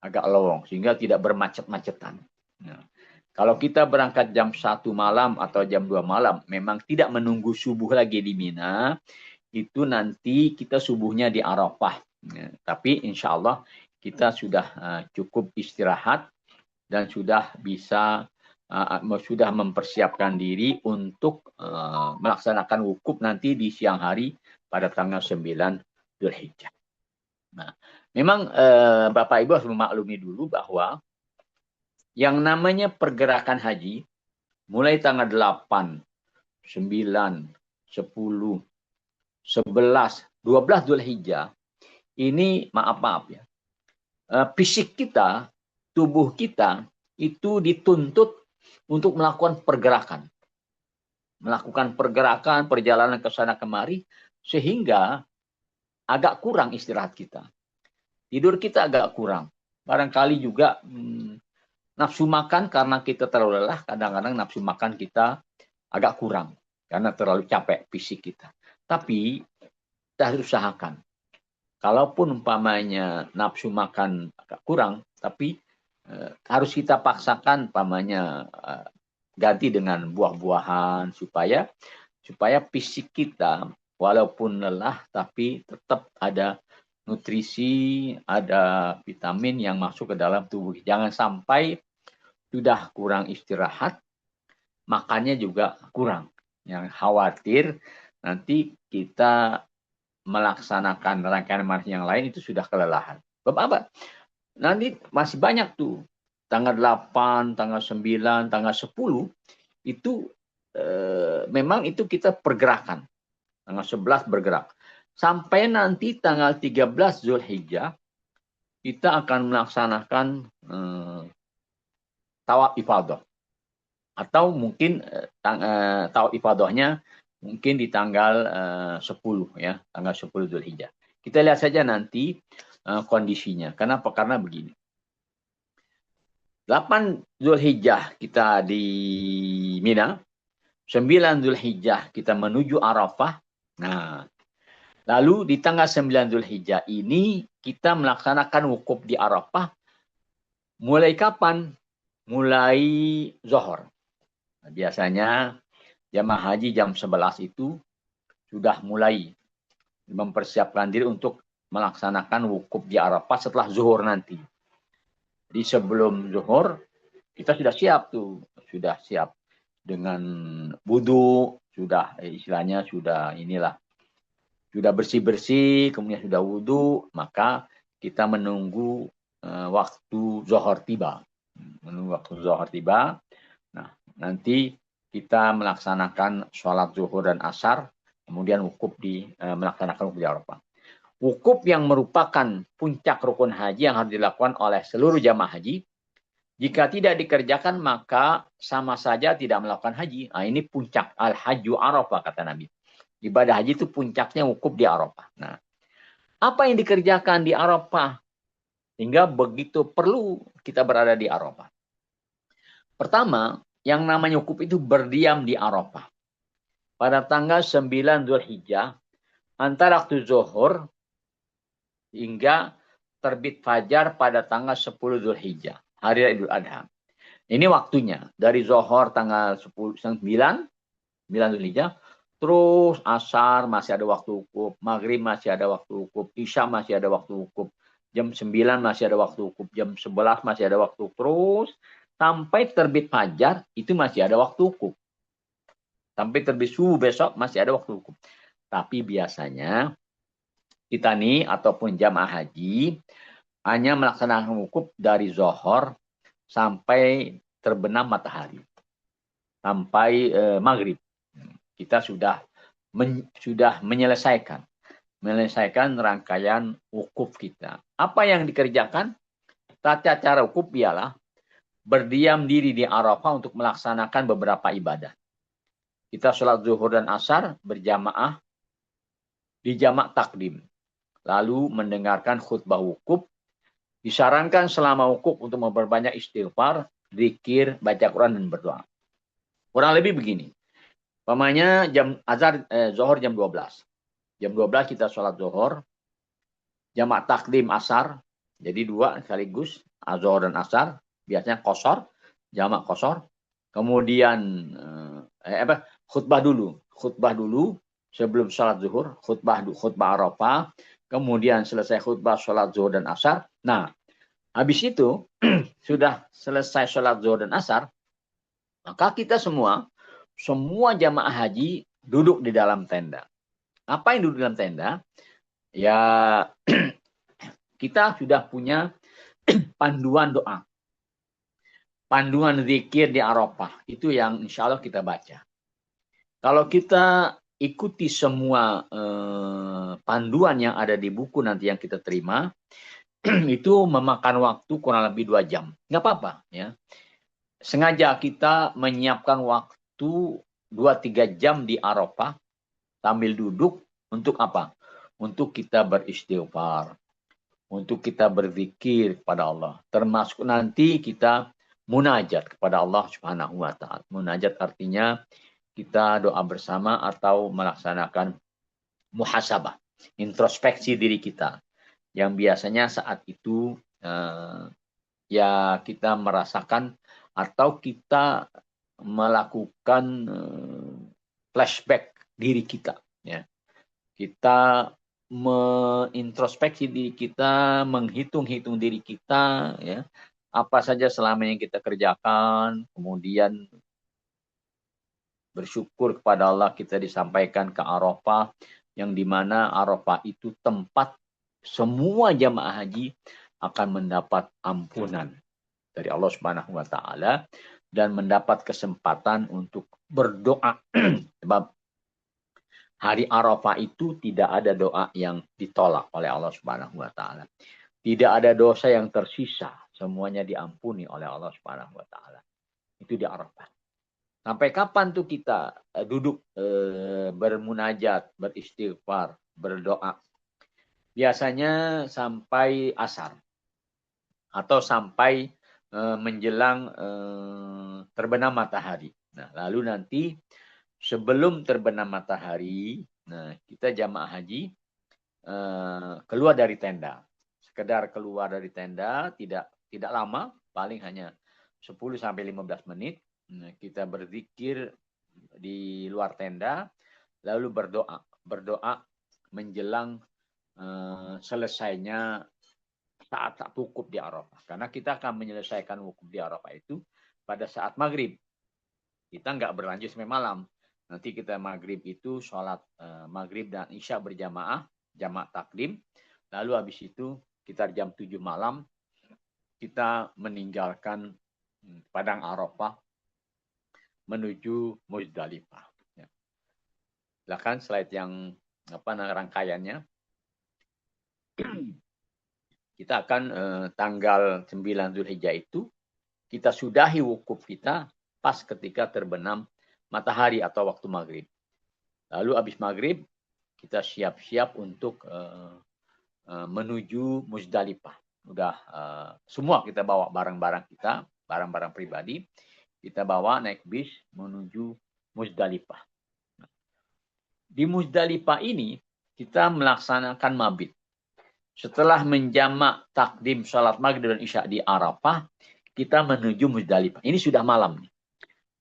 agak lowong, sehingga tidak bermacet-macetan. Nah, kalau kita berangkat jam 1 malam atau jam 2 malam, memang tidak menunggu subuh lagi di Mina, itu nanti kita subuhnya di Arafah. Ya, tapi insya Allah kita sudah cukup istirahat dan sudah bisa sudah mempersiapkan diri untuk melaksanakan wukuf nanti di siang hari pada tanggal 9 Dzulhijjah. Nah, memang Bapak Ibu harus memaklumi dulu bahwa yang namanya pergerakan haji mulai tanggal 8, 9, 10, 11, 12 Dzulhijjah ini maaf ya. Fisik kita, tubuh kita itu dituntut untuk melakukan pergerakan. Melakukan pergerakan, perjalanan ke sana kemari sehingga agak kurang istirahat kita. Tidur kita agak kurang. Barangkali juga nafsu makan karena kita terlalu lelah, kadang-kadang nafsu makan kita agak kurang karena terlalu capek fisik kita. Tapi kita harus usahakan. Kalaupun umpamanya nafsu makan agak kurang, tapi harus kita paksakan umpamanya ganti dengan buah-buahan supaya fisik kita walaupun lelah tapi tetap ada nutrisi, ada vitamin yang masuk ke dalam tubuh. Jangan sampai sudah kurang istirahat, makannya juga kurang. Yang khawatir nanti kita melaksanakan rangkaian manasik yang lain itu sudah kelelahan. Bapak, nanti masih banyak tuh. Tanggal 8, tanggal 9, tanggal 10, itu memang itu kita pergerakan. Tanggal 11 bergerak. Sampai nanti tanggal 13 Dzulhijjah, kita akan melaksanakan tawaf ifadah. Atau mungkin tawaf ifadahnya mungkin di tanggal 10 ya, tanggal 10 Dzulhijjah. Kita lihat saja nanti kondisinya. Kenapa? Karena begini. 8 Dzulhijjah kita di Mina, 9 Dzulhijjah kita menuju Arafah. Nah, lalu di tanggal 9 Dzulhijjah ini kita melaksanakan wukuf di Arafah. Mulai kapan? Mulai zuhur. Nah, biasanya jamaah haji jam 11 itu sudah mulai mempersiapkan diri untuk melaksanakan wukuf di Arafah setelah zuhur nanti. Di sebelum zuhur kita sudah siap tuh, sudah siap dengan wudu, sudah istilahnya sudah sudah bersih-bersih, kemudian sudah wudu, maka kita menunggu waktu zuhur tiba. Menunggu waktu zuhur tiba. Nah, nanti kita melaksanakan sholat zuhur dan asar, kemudian wukuf melaksanakan wukuf di Arafah. Wukuf yang merupakan puncak rukun haji yang harus dilakukan oleh seluruh jamaah haji. Jika tidak dikerjakan, maka sama saja tidak melakukan haji. Nah, ini puncak al-hajju Arafah, kata Nabi. Ibadah haji itu puncaknya wukuf di Arafah. Nah, apa yang dikerjakan di Arafah sehingga begitu perlu kita berada di Arafah? Pertama, yang namanya wukuf itu berdiam di Arafah. Pada tanggal 9 Dzulhijjah, antara waktu zuhur hingga terbit fajar pada tanggal 10 Zulhijjah, hari Idul Adha. Ini waktunya dari zuhur tanggal 9 Zulhijjah, terus asar masih ada waktu wukuf, maghrib masih ada waktu wukuf, isya masih ada waktu wukuf, jam 9 masih ada waktu wukuf, jam 11 masih ada waktu wukuf, terus sampai terbit fajar itu masih ada waktu wukuf. Sampai terbit subuh besok masih ada waktu wukuf. Tapi biasanya kita nih ataupun jamaah haji hanya melaksanakan wukuf dari zuhur sampai terbenam matahari. Sampai maghrib. Kita sudah menyelesaikan rangkaian wukuf kita. Apa yang dikerjakan? Tata cara wukuf ialah berdiam diri di Arafah untuk melaksanakan beberapa ibadah. Kita sholat zuhur dan asar berjamaah di jamak takdim. Lalu mendengarkan khutbah wukuf. Disarankan selama wukuf untuk memperbanyak istighfar, zikir, baca Quran, dan berdoa. Kurang lebih begini. Umpamanya zuhur jam 12. Jam 12 kita sholat zuhur. Jamak takdim asar. Jadi 2 sekaligus. Zuhur dan asar. Biasanya qashar. Jamak qashar. Kemudian khutbah dulu sebelum sholat zuhur, khutbah Arafah, kemudian selesai khutbah sholat zuhur dan asar. Nah, habis itu sudah selesai sholat zuhur dan asar, maka kita semua jamaah haji duduk di dalam tenda. Apa yang duduk dalam tenda? Ya, kita sudah punya panduan doa. Panduan zikir di Arafah. Itu yang insya Allah kita baca. Kalau kita ikuti semua panduan yang ada di buku nanti yang kita terima, itu memakan waktu kurang lebih 2 jam. Nggak apa-apa. Ya. Sengaja kita menyiapkan waktu 2-3 jam di Arafah sambil duduk untuk apa? Untuk kita beristighfar. Untuk kita berzikir kepada Allah. Termasuk nanti kita munajat kepada Allah Subhanahu wa Ta'ala. Munajat artinya kita doa bersama atau melaksanakan muhasabah, introspeksi diri kita. Yang biasanya saat itu ya kita merasakan atau kita melakukan flashback diri kita. Ya. Kita mengintrospeksi diri kita, menghitung-hitung diri kita, ya. Apa saja selama yang kita kerjakan, kemudian bersyukur kepada Allah kita disampaikan ke Arafah, yang dimana Arafah itu tempat semua jamaah haji akan mendapat ampunan dari Allah Subhanahu wa Ta'ala dan mendapat kesempatan untuk berdoa. Sebab hari Arafah itu tidak ada doa yang ditolak oleh Allah Subhanahu wa Ta'ala. Tidak ada dosa yang tersisa, semuanya diampuni oleh Allah Subhanahu wa Ta'ala. Itu di Arafah. Sampai kapan tuh kita duduk bermunajat, beristighfar, berdoa? Biasanya sampai asar atau sampai menjelang terbenam matahari. Nah, lalu nanti sebelum terbenam matahari, nah kita jamaah haji keluar dari tenda. Sekedar keluar dari tenda, tidak lama, paling hanya 10-15 menit. Nah, kita berzikir di luar tenda, lalu berdoa menjelang selesainya saat wukuf di Arafah. Karena kita akan menyelesaikan wukuf di Arafah itu pada saat maghrib. Kita nggak berlanjut sampai malam. Nanti kita maghrib itu sholat maghrib dan isya berjamaah, jamak takdim. Lalu habis itu sekitar jam 7 malam kita meninggalkan padang Arafah menuju Muzdalifah. Ya. Silakan slide yang rangkaiannya. Kita akan tanggal 9 Zulhijjah itu kita sudahi wukuf kita pas ketika terbenam matahari atau waktu maghrib. Lalu habis maghrib kita siap-siap untuk menuju Muzdalifah. Udah semua kita bawa barang-barang kita, barang-barang pribadi, kita bawa naik bis menuju Muzdalifah. Di Muzdalifah ini kita melaksanakan mabit. setelah menjamak takdim sholat maghrib dan isya di Arafah, kita menuju Muzdalifah. Ini sudah malam.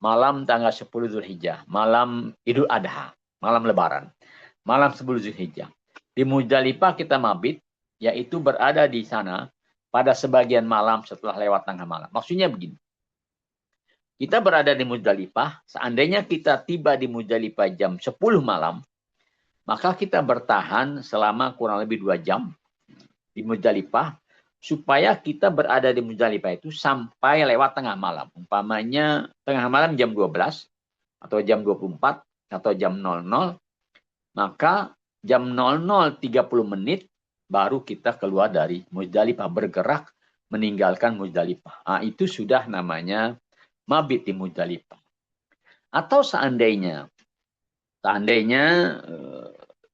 Malam tanggal 10 Zulhijjah. Malam Idul Adha. Malam Lebaran. Malam 10 Zulhijjah. Di Muzdalifah kita mabit, yaitu berada di sana pada sebagian malam setelah lewat tengah malam. Maksudnya begini. Kita berada di Muzdalifah, seandainya kita tiba di Muzdalifah jam 10 malam, maka kita bertahan selama kurang lebih 2 jam di Muzdalifah, supaya kita berada di Muzdalifah itu sampai lewat tengah malam. Umpamanya tengah malam jam 12, atau jam 24, atau jam 00, maka jam 00.30 menit baru kita keluar dari Muzdalifah, bergerak meninggalkan Muzdalifah. Nah, itu sudah namanya mabit di Muzdalifah. Atau seandainya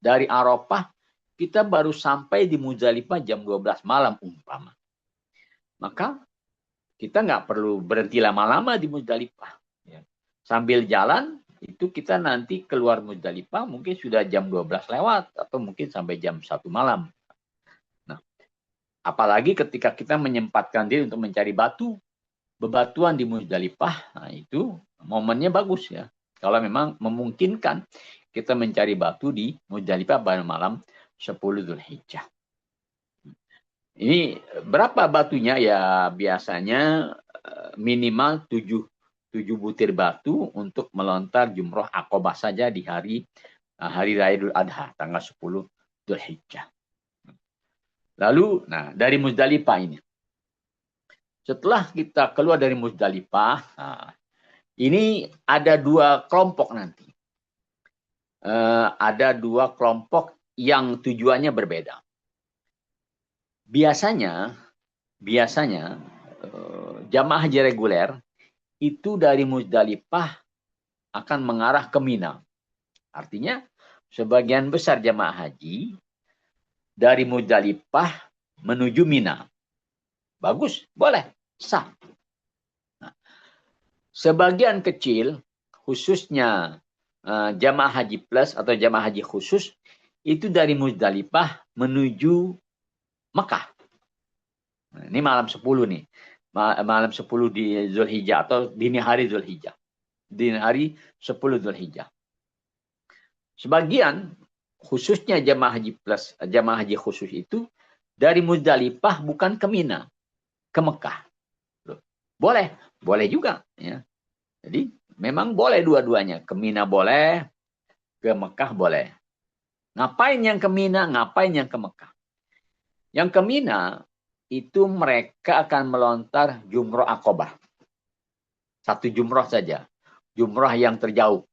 dari Arafah kita baru sampai di Muzdalifah jam 12 malam umpama. Maka kita nggak perlu berhenti lama-lama di Muzdalifah. Ya. Sambil jalan, itu kita nanti keluar Muzdalifah mungkin sudah jam 12 lewat, atau mungkin sampai jam 1 malam. Nah, apalagi ketika kita menyempatkan diri untuk mencari batu, bebatuan di Muzdalifah, nah itu momennya bagus ya. Kalau memang memungkinkan kita mencari batu di Muzdalifah pada malam 10 Zulhijjah. Ini berapa batunya ya? Biasanya minimal 7 butir batu untuk melontar jumroh Aqobah saja di hari raya Idul Adha tanggal 10 Zulhijjah. Lalu dari Muzdalifah ini. Setelah kita keluar dari Muzdalifah, ini ada 2 kelompok nanti. Ada 2 kelompok yang tujuannya berbeda. Biasanya jamaah haji reguler itu dari Muzdalifah akan mengarah ke Mina. Artinya sebagian besar jamaah haji dari Muzdalifah menuju Mina. Bagus, boleh, sah. Nah, sebagian kecil, khususnya jamaah haji plus atau jamaah haji khusus, itu dari Muzdalifah menuju Mekah. Nah, ini malam 10 nih. Malam 10 di Zulhijjah atau dini hari Zulhijjah. Dini hari 10 Zulhijjah. Sebagian, khususnya jamaah haji plus, jamaah haji khusus itu, dari Muzdalifah bukan ke Mina, ke Mekah. Boleh juga. Ya. Jadi memang boleh dua-duanya. Ke Mina boleh, ke Mekah boleh. Ngapain yang ke Mina, ngapain yang ke Mekah? Yang ke Mina, itu mereka akan melontar jumroh Aqobah. 1 jumroh saja. Jumroh yang terjauh.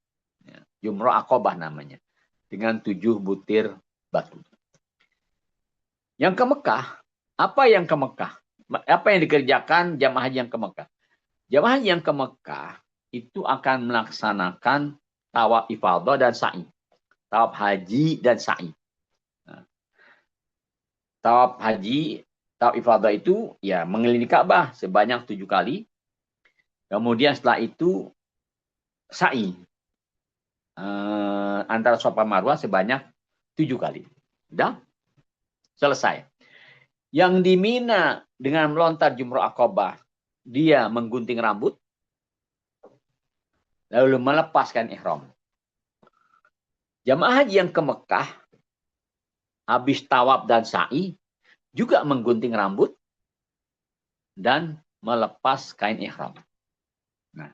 Jumroh Aqobah namanya. Dengan 7 butir batu. Yang ke Mekah, apa yang ke Mekah? Apa yang dikerjakan jamaah haji yang ke Mekah? Jamaah haji yang ke Mekah itu akan melaksanakan tawaf ifadah dan sa'i. Tawaf haji dan sa'i. Tawaf haji, tawaf ifadah itu ya mengelilingi Ka'bah sebanyak 7 kali. Kemudian setelah itu sa'i. Antara Safa Marwah sebanyak 7 kali. Sudah selesai. Yang di Mina dengan melontar jumroh Aqobah, dia menggunting rambut, lalu melepaskan ihram. Jamaah haji yang ke Mekah, habis tawaf dan sa'i, juga menggunting rambut dan melepas kain ihram. Nah,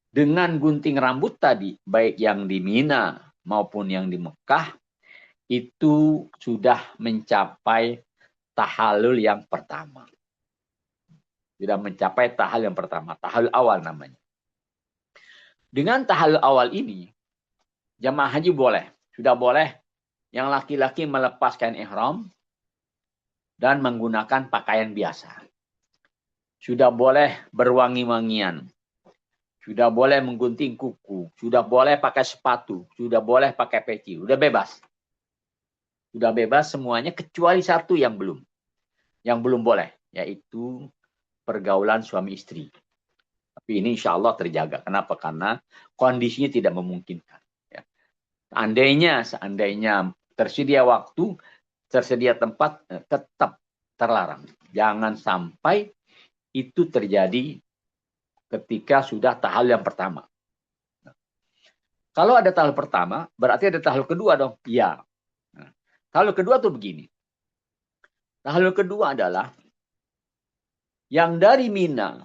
dengan gunting rambut tadi, baik yang di Mina maupun yang di Mekah, itu sudah mencapai tahallul yang pertama. Sudah mencapai tahallul yang pertama, tahallul awal namanya. Dengan tahallul awal ini, jamaah haji sudah boleh yang laki-laki melepaskan ihram dan menggunakan pakaian biasa. Sudah boleh berwangi-wangian. Sudah boleh menggunting kuku. Sudah boleh pakai sepatu. Sudah boleh pakai peci. Sudah bebas. Sudah bebas semuanya kecuali satu yang belum. Yang belum boleh. Yaitu pergaulan suami istri. Tapi ini insya Allah terjaga. Kenapa? Karena kondisinya tidak memungkinkan. Ya. Seandainya tersedia waktu, tersedia tempat, tetap terlarang. Jangan sampai itu terjadi ketika sudah tahallul yang pertama. Kalau ada tahallul pertama, berarti ada tahallul kedua dong? Iya. Nah, tahallul kedua tuh begini. Tahallul kedua adalah yang dari Mina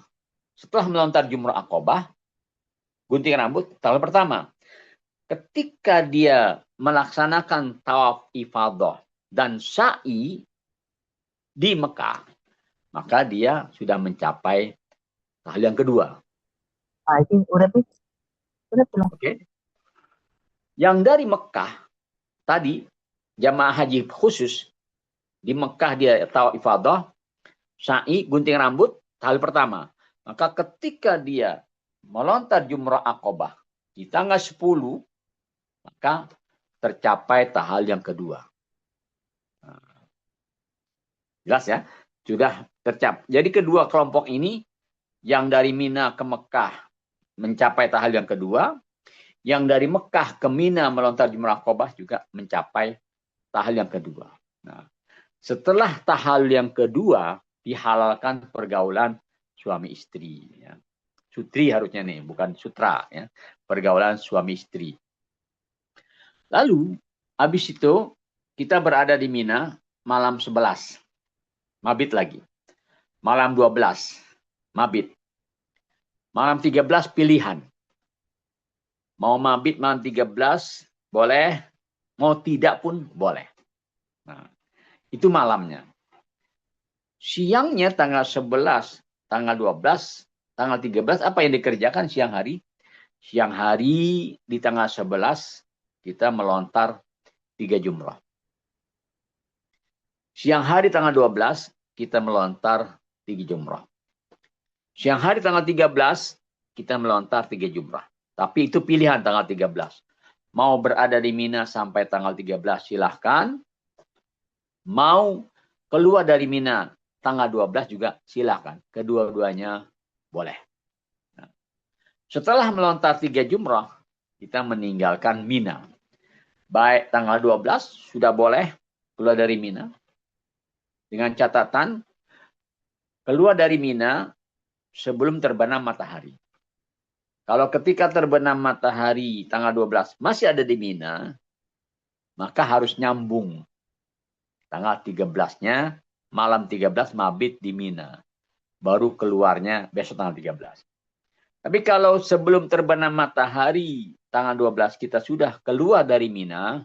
setelah melontar Jumrah Aqobah, gunting rambut, tahallul pertama. Ketika dia melaksanakan tawaf ifadah dan sa'i di Mekah, maka dia sudah mencapai tahallul yang kedua. Ini udah pulang. Oke. Yang dari Mekah tadi jamaah haji khusus di Mekah dia tawaf ifadah, sa'i, gunting rambut, tahallul pertama. Maka ketika dia melontar Jumrah Aqobah di tanggal 10, maka tercapai tahallul yang kedua. Jelas ya? Sudah tercapai. Jadi kedua kelompok ini, yang dari Mina ke Mekah mencapai tahallul yang kedua, yang dari Mekah ke Mina melontar Jumrah Aqobah juga mencapai tahallul yang kedua. Nah, setelah tahallul yang kedua, dihalalkan pergaulan suami istri. Ya. Sutri harusnya nih, bukan sutra. Ya. Pergaulan suami istri. Lalu, habis itu, kita berada di Mina malam 11. Mabit lagi. Malam 12. Mabit. Malam 13 pilihan. Mau mabit malam 13, boleh. Mau tidak pun boleh. Nah, itu malamnya. Siangnya tanggal 11, tanggal 12, tanggal 13, apa yang dikerjakan siang hari? Siang hari di tanggal 11, kita melontar 3 jumrah. Siang hari tanggal 12, kita melontar 3 jumrah. Siang hari tanggal 13, kita melontar 3 jumrah. Tapi itu pilihan tanggal 13. Mau berada di Mina sampai tanggal 13, silahkan. Mau keluar dari Mina tanggal 12 juga silahkan. Kedua-duanya boleh. Nah, setelah melontar 3 jumrah, kita meninggalkan Mina. Baik tanggal 12 sudah boleh keluar dari Mina. Dengan catatan, keluar dari Mina sebelum terbenam matahari. Kalau ketika terbenam matahari tanggal 12 masih ada di Mina, maka harus nyambung. Tanggal 13-nya, malam 13 mabit di Mina. Baru keluarnya besok tanggal 13. Tapi kalau sebelum terbenam matahari tanggal 12 kita sudah keluar dari Mina,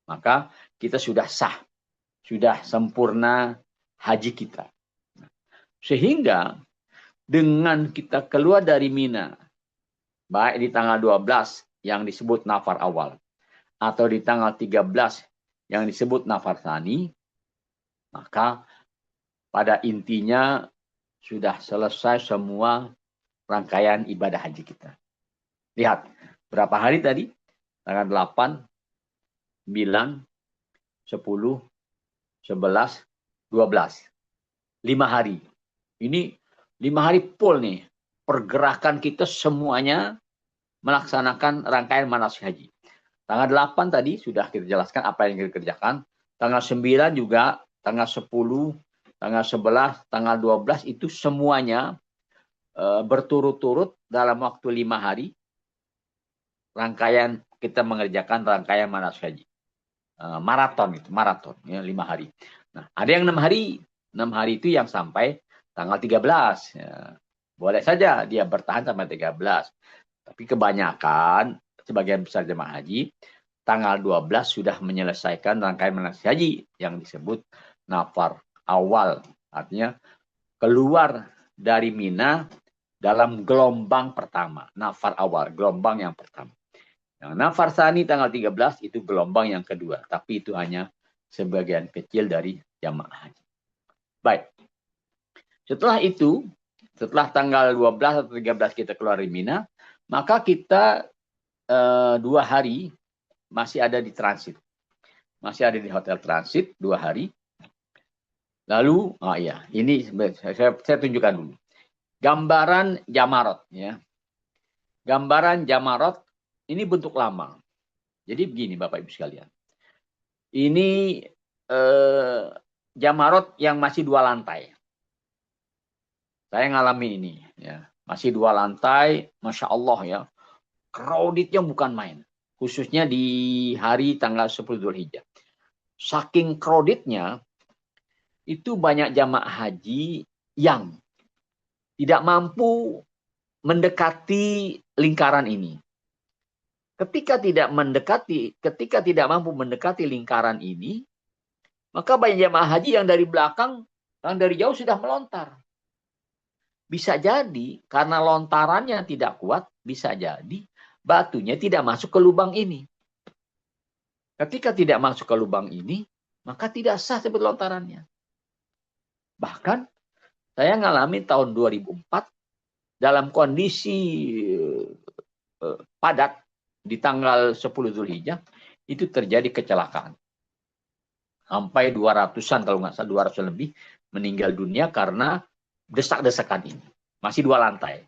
maka kita sudah sah. Sudah sempurna haji kita. Sehingga dengan kita keluar dari Mina, baik di tanggal 12 yang disebut nafar awal, atau di tanggal 13 yang disebut nafar tsani, maka pada intinya sudah selesai semua rangkaian ibadah haji kita. Lihat, berapa hari tadi? Tanggal 8, 9, 10, 11, 12. 5 hari. Ini 5 hari full nih. Pergerakan kita semuanya melaksanakan rangkaian manasik haji. Tanggal 8 tadi sudah kita jelaskan apa yang kita kerjakan. Tanggal 9 juga, tanggal 10, tanggal 11, tanggal 12 itu semuanya berturut-turut dalam waktu 5 hari. Rangkaian kita mengerjakan rangkaian manasik haji. Maraton itu, maraton ya, 5 hari. Nah, ada yang 6 hari. 6 hari itu yang sampai tanggal 13. Ya. Boleh saja dia bertahan sampai 13. Tapi kebanyakan, sebagian besar jemaah haji, tanggal 12 sudah menyelesaikan rangkaian manasik haji yang disebut nafar awal. Artinya keluar dari Mina dalam gelombang pertama. Nafar awal, gelombang yang pertama. Nah, nafar tsani tanggal 13 itu gelombang yang kedua. Tapi itu hanya sebagian kecil dari jamaah haji. Baik. Setelah itu, setelah tanggal 12 atau 13 kita keluar dari Mina, maka kita 2 hari masih ada di transit. Masih ada di hotel transit 2 hari. Lalu, ini saya tunjukkan dulu. Gambaran Jamarot. Ya. Gambaran Jamarot ini bentuk lama. Jadi begini Bapak Ibu sekalian. Ini Jamarot yang masih 2 lantai. Saya ngalamin ini, ya. Masih 2 lantai, Masya Allah ya. Crowded-nya bukan main. Khususnya di hari tanggal 10 Dzulhijjah. Saking crowded-nya, itu banyak jamaah haji yang tidak mampu mendekati lingkaran ini. Ketika tidak mampu mendekati lingkaran ini, maka banyak jamaah haji yang dari belakang, yang dari jauh sudah melontar. Bisa jadi karena lontarannya tidak kuat, bisa jadi batunya tidak masuk ke lubang ini. Ketika tidak masuk ke lubang ini, maka tidak sah sebut lontarannya. Bahkan saya ngalami tahun 2004 dalam kondisi padat di tanggal 10 Dzulhijjah itu terjadi kecelakaan. Sampai 200-an kalau nggak salah, 200 lebih meninggal dunia karena desak-desakan ini. Masih 2 lantai.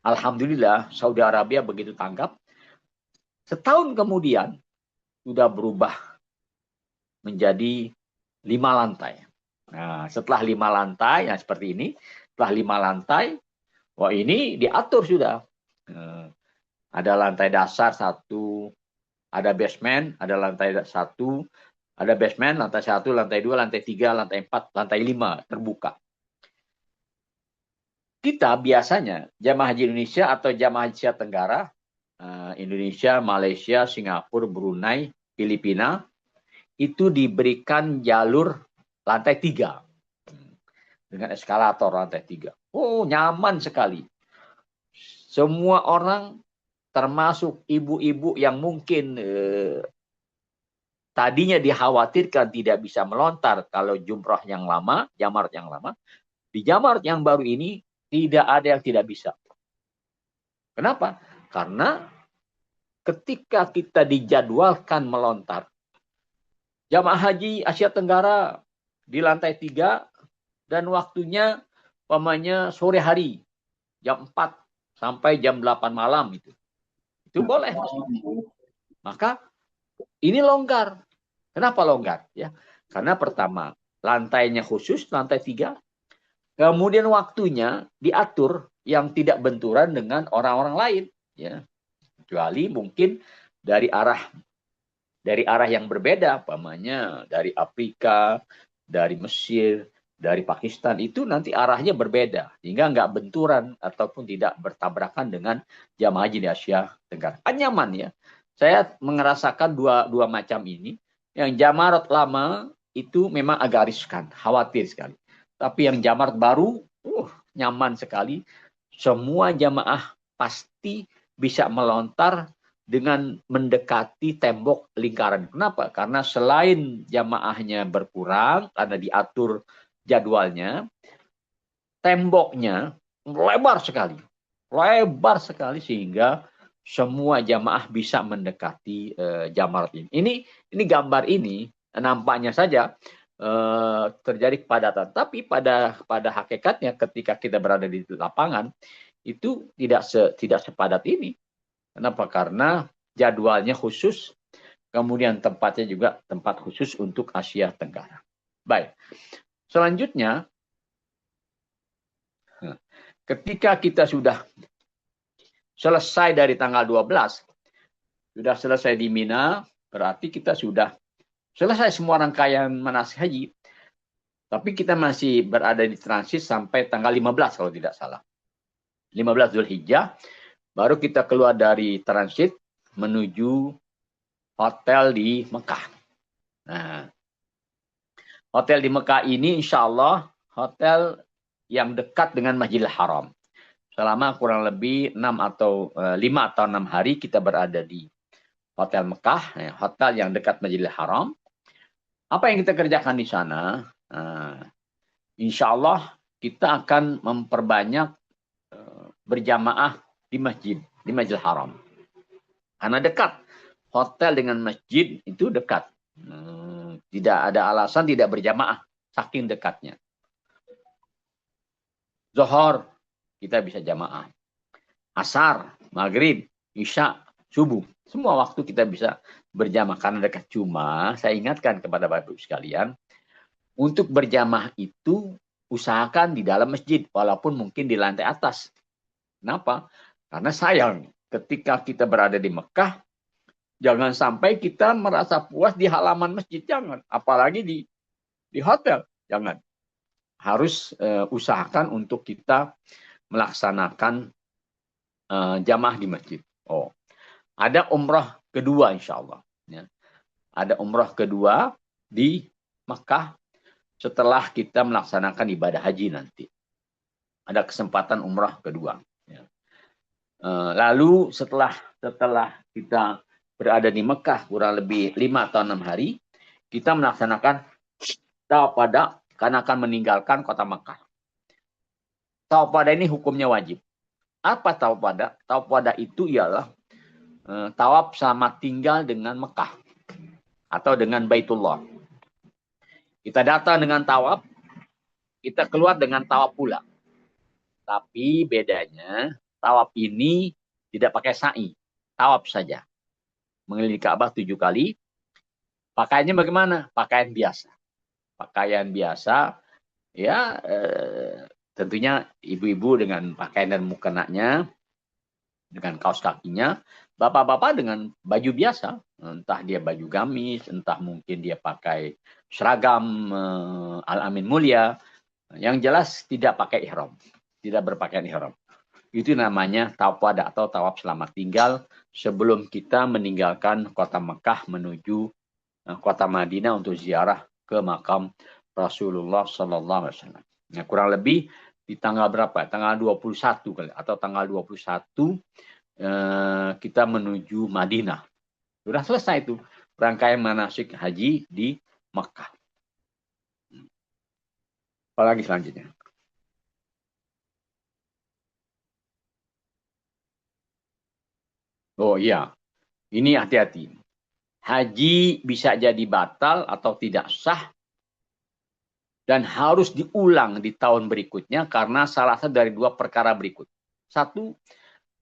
Alhamdulillah Saudi Arabia begitu tanggap. Setahun kemudian sudah berubah menjadi 5 lantai. Nah, setelah 5 lantai, ya seperti ini. Setelah 5 lantai, wah ini diatur sudah. Ada lantai dasar 1, ada basement, ada lantai 1, ada basement, lantai 1, lantai 2, lantai 3, lantai 4, lantai 5 terbuka. Kita biasanya jamaah haji Indonesia atau jamaah haji Asia Tenggara, Indonesia, Malaysia, Singapura, Brunei, Filipina, itu diberikan jalur lantai 3 dengan eskalator lantai 3. Oh, nyaman sekali. Semua orang, termasuk ibu-ibu yang mungkin tadinya dikhawatirkan tidak bisa melontar kalau jumrah yang lama, jamarat yang lama, di jamarat yang baru ini tidak ada yang tidak bisa. Kenapa? Karena ketika kita dijadwalkan melontar, jamaah haji Asia Tenggara di lantai 3 dan waktunya umpamanya sore hari, jam 4 sampai jam 8 malam itu. Itu boleh. Maka ini longgar. Kenapa longgar? Ya, karena pertama, lantainya khusus, lantai 3. Kemudian waktunya diatur yang tidak benturan dengan orang-orang lain. Ya. Kecuali mungkin dari arah yang berbeda, umpamanya dari Afrika, dari Mesir, dari Pakistan, itu nanti arahnya berbeda. Sehingga nggak benturan ataupun tidak bertabrakan dengan jamaah haji di Asia Tenggara. Nyaman ya. Saya merasakan dua macam ini. Yang jamarat lama itu memang agak riskan, khawatir sekali. Tapi yang jamarat baru, nyaman sekali. Semua jamaah pasti bisa melontar dengan mendekati tembok lingkaran. Kenapa? Karena selain jamaahnya berkurang, karena diatur jadwalnya, temboknya lebar sekali. Lebar sekali sehingga semua jamaah bisa mendekati jamarat ini. Ini gambar ini nampaknya saja terjadi kepadatan, tapi pada hakikatnya ketika kita berada di lapangan itu tidak sepadat ini. Kenapa? Karena jadwalnya khusus, kemudian tempatnya juga tempat khusus untuk Asia Tenggara. Baik. Selanjutnya, ketika kita sudah selesai dari tanggal 12, sudah selesai di Mina, berarti kita sudah selesai semua rangkaian manasik haji. Tapi kita masih berada di transit sampai tanggal 15 kalau tidak salah. 15 Dzulhijjah, baru kita keluar dari transit menuju hotel di Mekah. Nah, hotel di Mekah ini insya Allah hotel yang dekat dengan Masjidil Haram. Selama kurang lebih 5 atau 6 hari kita berada di hotel Mekah, hotel yang dekat Masjidil Haram. Apa yang kita kerjakan di sana? Insya Allah kita akan memperbanyak berjamaah di Masjidil Haram. Karena dekat. Hotel dengan masjid itu dekat. Tidak ada alasan tidak berjamaah. Saking dekatnya. Zuhur kita bisa jamaah. Asar, Maghrib, Isya subuh. Semua waktu kita bisa berjamaah karena dekat. Cuma saya ingatkan kepada Bapak Ibu sekalian, untuk berjamaah itu usahakan di dalam masjid, walaupun mungkin di lantai atas. Kenapa? Karena sayang, ketika kita berada di Mekah, jangan sampai kita merasa puas di halaman masjid, jangan. Apalagi di hotel, jangan. Harus usahakan untuk kita melaksanakan jamaah di masjid. Oh, ada umrah kedua insya Allah. Ya. Ada umrah kedua di Mekah setelah kita melaksanakan ibadah haji nanti. Ada kesempatan umrah kedua. Ya. Lalu setelah kita berada di Mekah kurang lebih 5 atau 6 hari, kita melaksanakan tawaf wada karena akan meninggalkan kota Mekah. Tawaf wada ini hukumnya wajib. Apa tawaf wada? Tawaf wada itu ialah tawaf selama tinggal dengan Mekah atau dengan Baitullah. Kita datang dengan tawaf, kita keluar dengan tawaf pula. Tapi bedanya tawaf ini tidak pakai sa'i, tawaf saja. Mengelilingi Ka'bah 7 kali. Pakaiannya bagaimana? Pakaian biasa. Pakaian biasa, ya tentunya ibu-ibu dengan pakaian dan mukenanya, dengan kaos kakinya, bapak-bapak dengan baju biasa, entah dia baju gamis, entah mungkin dia pakai seragam Al-Amin Mulia, yang jelas tidak pakai ihram, tidak berpakaian ihram. Itu namanya tawaf wada atau tawaf selamat tinggal sebelum kita meninggalkan kota Mekah menuju kota Madinah untuk ziarah ke makam Rasulullah Sallallahu Alaihi Wasallam. Nah, kurang lebih di tanggal berapa? Tanggal 21 kali atau tanggal 21 kita menuju Madinah. Sudah selesai itu rangkaian manasik haji di Mekah. Apalagi selanjutnya? Oh iya, ini hati-hati. Haji bisa jadi batal atau tidak sah dan harus diulang di tahun berikutnya karena salah satu dari 2 perkara berikut. 1,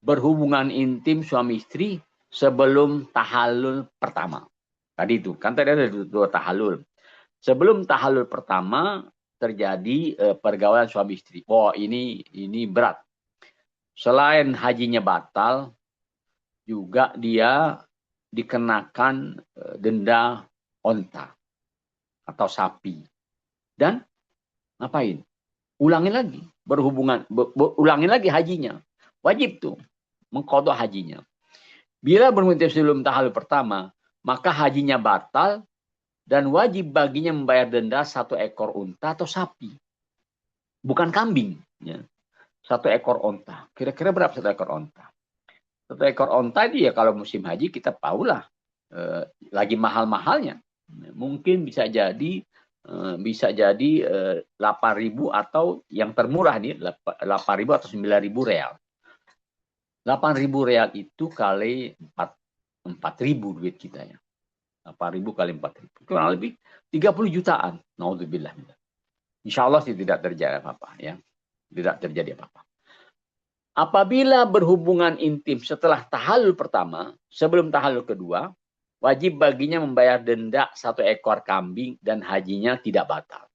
berhubungan intim suami istri sebelum tahallul pertama. Tadi itu, kan tadi ada 2 tahallul. Sebelum tahallul pertama terjadi pergaulan suami istri. Oh, ini berat. Selain hajinya batal, juga dia dikenakan denda onta atau sapi. Dan ngapain? Ulangin lagi berhubungan, ulangin lagi hajinya. Wajib tuh mengqadha hajinya. Bila berhubungan sebelum tahallul pertama, maka hajinya batal dan wajib baginya membayar denda 1 ekor unta atau sapi. Bukan kambing. Ya. 1 ekor unta. Kira-kira berapa 1 ekor unta? 1 ekor unta itu ya kalau musim haji kita tahulah lagi mahal-mahalnya. Mungkin bisa jadi 8.000 atau yang termurah nih 8.000 atau 9.000 real. 8.000 real itu kali 4.000 duit kita ya. 8.000 kali 4.000. Kurang lebih 30 jutaan. Naudzubillah. Insya Allah sih tidak terjadi apa-apa ya. Tidak terjadi apa-apa. Apabila berhubungan intim setelah tahallul pertama, sebelum tahallul kedua, wajib baginya membayar denda 1 ekor kambing dan hajinya tidak batal.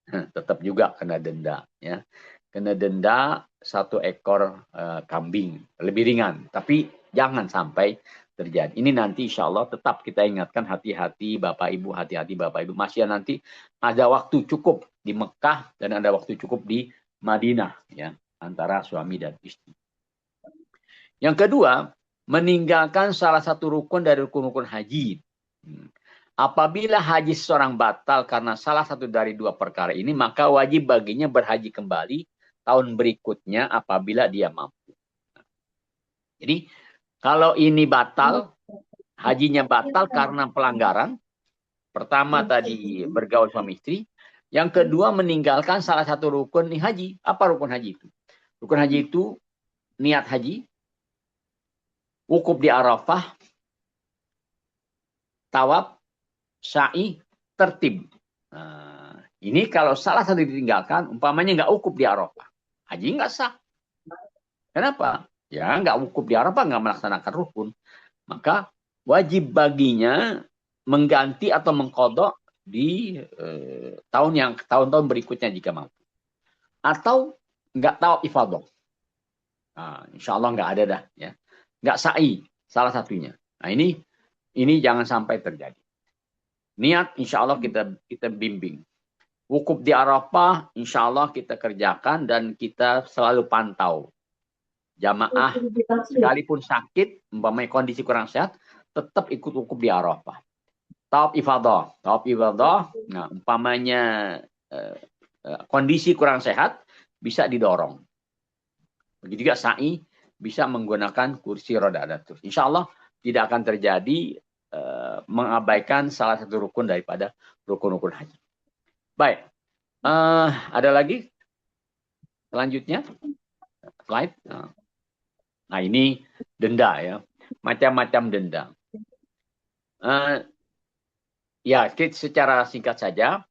Tetap juga kena denda. Ya. Kena denda 1 ekor kambing. Lebih ringan. Tapi jangan sampai terjadi. Ini nanti insya Allah tetap kita ingatkan hati-hati Bapak Ibu. Hati-hati Bapak Ibu. Masih nanti ada waktu cukup di Mekah dan ada waktu cukup di Madinah. Ya. Antara suami dan istri. Yang kedua, meninggalkan salah satu rukun dari rukun-rukun haji. Apabila haji seseorang batal karena salah satu dari 2 perkara ini, maka wajib baginya berhaji kembali tahun berikutnya apabila dia mampu. Jadi, kalau ini batal, hajinya batal karena pelanggaran. Pertama tadi bergaul suami istri. Yang kedua, meninggalkan salah satu rukun haji. Apa rukun haji itu? Rukun haji itu niat haji, wukuf di Arafah, tawaf, sa'i, tertib. Nah, ini kalau salah satu ditinggalkan, umpamanya nggak wukuf di Arafah, haji nggak sah. Kenapa? Ya nggak wukuf di Arafah, nggak melaksanakan rukun. maka wajib baginya mengganti atau mengkodok di tahun-tahun berikutnya jika mampu. Atau nggak tahu ifadah. Nah, insya Allah nggak ada dah, ya. Nggak sa'i, salah satunya. Nah, ini jangan sampai terjadi. Niat, insya Allah kita bimbing. Wukuf di Arafah, insya Allah kita kerjakan dan kita selalu pantau. Jamaah sekalipun sakit, umpamanya kondisi kurang sehat, tetap ikut wukuf di Arafah. Tawaf ifadah, nah umpamanya kondisi kurang sehat, bisa didorong. Begitu juga sa'i, bisa menggunakan kursi roda dan terus. Insya Allah tidak akan terjadi mengabaikan salah satu rukun daripada rukun-rukun haji. Baik, ada lagi selanjutnya slide. Nah ini denda ya, macam-macam denda. Ya, secara singkat saja,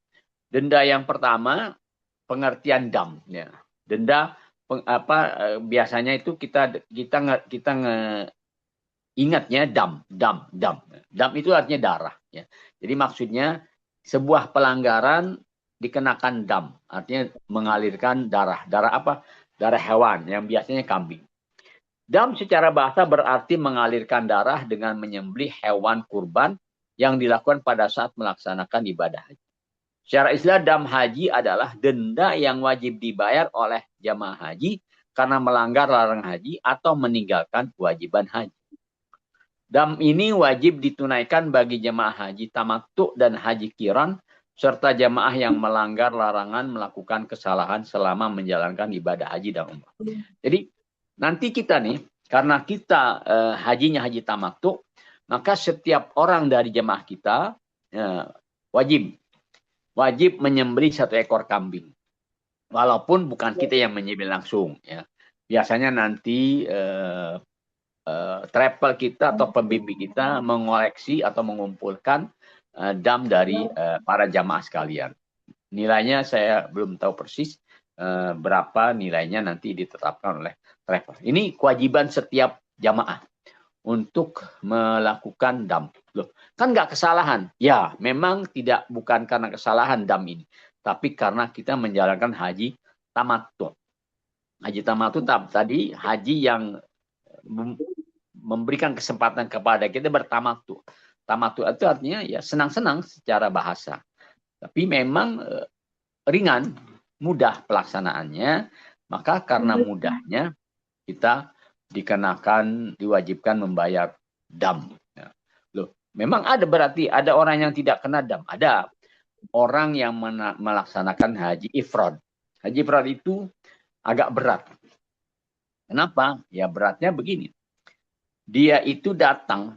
denda yang pertama pengertian dam. Ya. Denda biasanya itu kita ingatnya dam. Dam itu artinya darah. Ya. Jadi maksudnya sebuah pelanggaran dikenakan dam, artinya mengalirkan darah. Darah apa? Darah hewan yang biasanya kambing. Dam secara bahasa berarti mengalirkan darah dengan menyembelih hewan kurban yang dilakukan pada saat melaksanakan ibadah haji. Secara istilah dam haji adalah denda yang wajib dibayar oleh jamaah haji karena melanggar larangan haji atau meninggalkan kewajiban haji. Dam ini wajib ditunaikan bagi jamaah haji tamattu dan haji qiran serta jamaah yang melanggar larangan melakukan kesalahan selama menjalankan ibadah haji dan umrah. Jadi nanti kita nih, karena kita hajinya haji tamattu, maka setiap orang dari jemaah kita wajib menyembelih 1 ekor kambing. Walaupun bukan kita yang menyembelih langsung. Ya. Biasanya nanti travel kita atau pembimbing kita mengoleksi atau mengumpulkan dam dari para jamaah sekalian. Nilainya saya belum tahu persis berapa nilainya nanti ditetapkan oleh travel. Ini kewajiban setiap jamaah untuk melakukan dam. Loh, kan nggak kesalahan. Ya, memang bukan karena kesalahan dam ini, tapi karena kita menjalankan haji tamattu. Haji tamattu tadi haji yang memberikan kesempatan kepada kita bertamattu. Tamattu itu artinya ya senang-senang secara bahasa. Tapi memang ringan, mudah pelaksanaannya, maka karena mudahnya kita diwajibkan membayar dam. Loh, memang berarti ada orang yang tidak kena dam. Ada orang yang melaksanakan haji ifrad. Haji ifrad itu agak berat. Kenapa? Ya beratnya begini. Dia itu datang,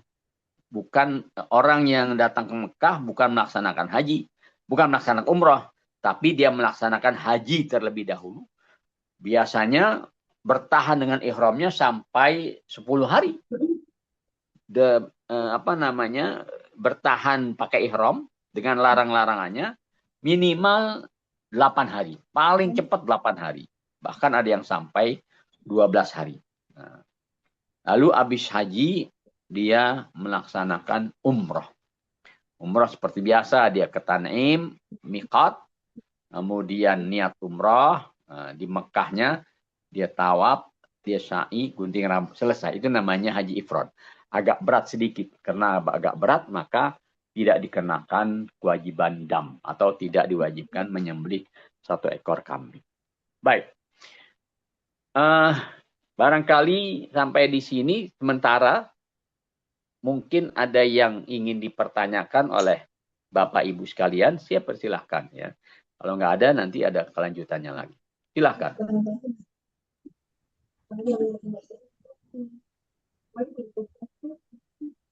bukan orang yang datang ke Mekah, bukan melaksanakan haji, bukan melaksanakan umrah, tapi dia melaksanakan haji terlebih dahulu. Biasanya bertahan dengan ihramnya sampai 10 hari. Bertahan pakai ihram dengan larang-larangannya minimal 8 hari. Paling cepat 8 hari. Bahkan ada yang sampai 12 hari. Nah, lalu habis haji, dia melaksanakan umrah. Umrah seperti biasa, dia ke Tan'im, miqat, kemudian niat umrah, di Mekahnya, dia tawaf, dia sa'i, gunting rambut, selesai. Itu namanya haji ifrad. Agak berat sedikit. Karena agak berat, maka tidak dikenakan kewajiban dam. Atau tidak diwajibkan menyembelih 1 ekor kambing. Baik. Barangkali sampai di sini sementara. Mungkin ada yang ingin dipertanyakan oleh Bapak Ibu sekalian. Saya persilahkan. Ya. Kalau nggak ada, nanti ada kelanjutannya lagi. Silahkan.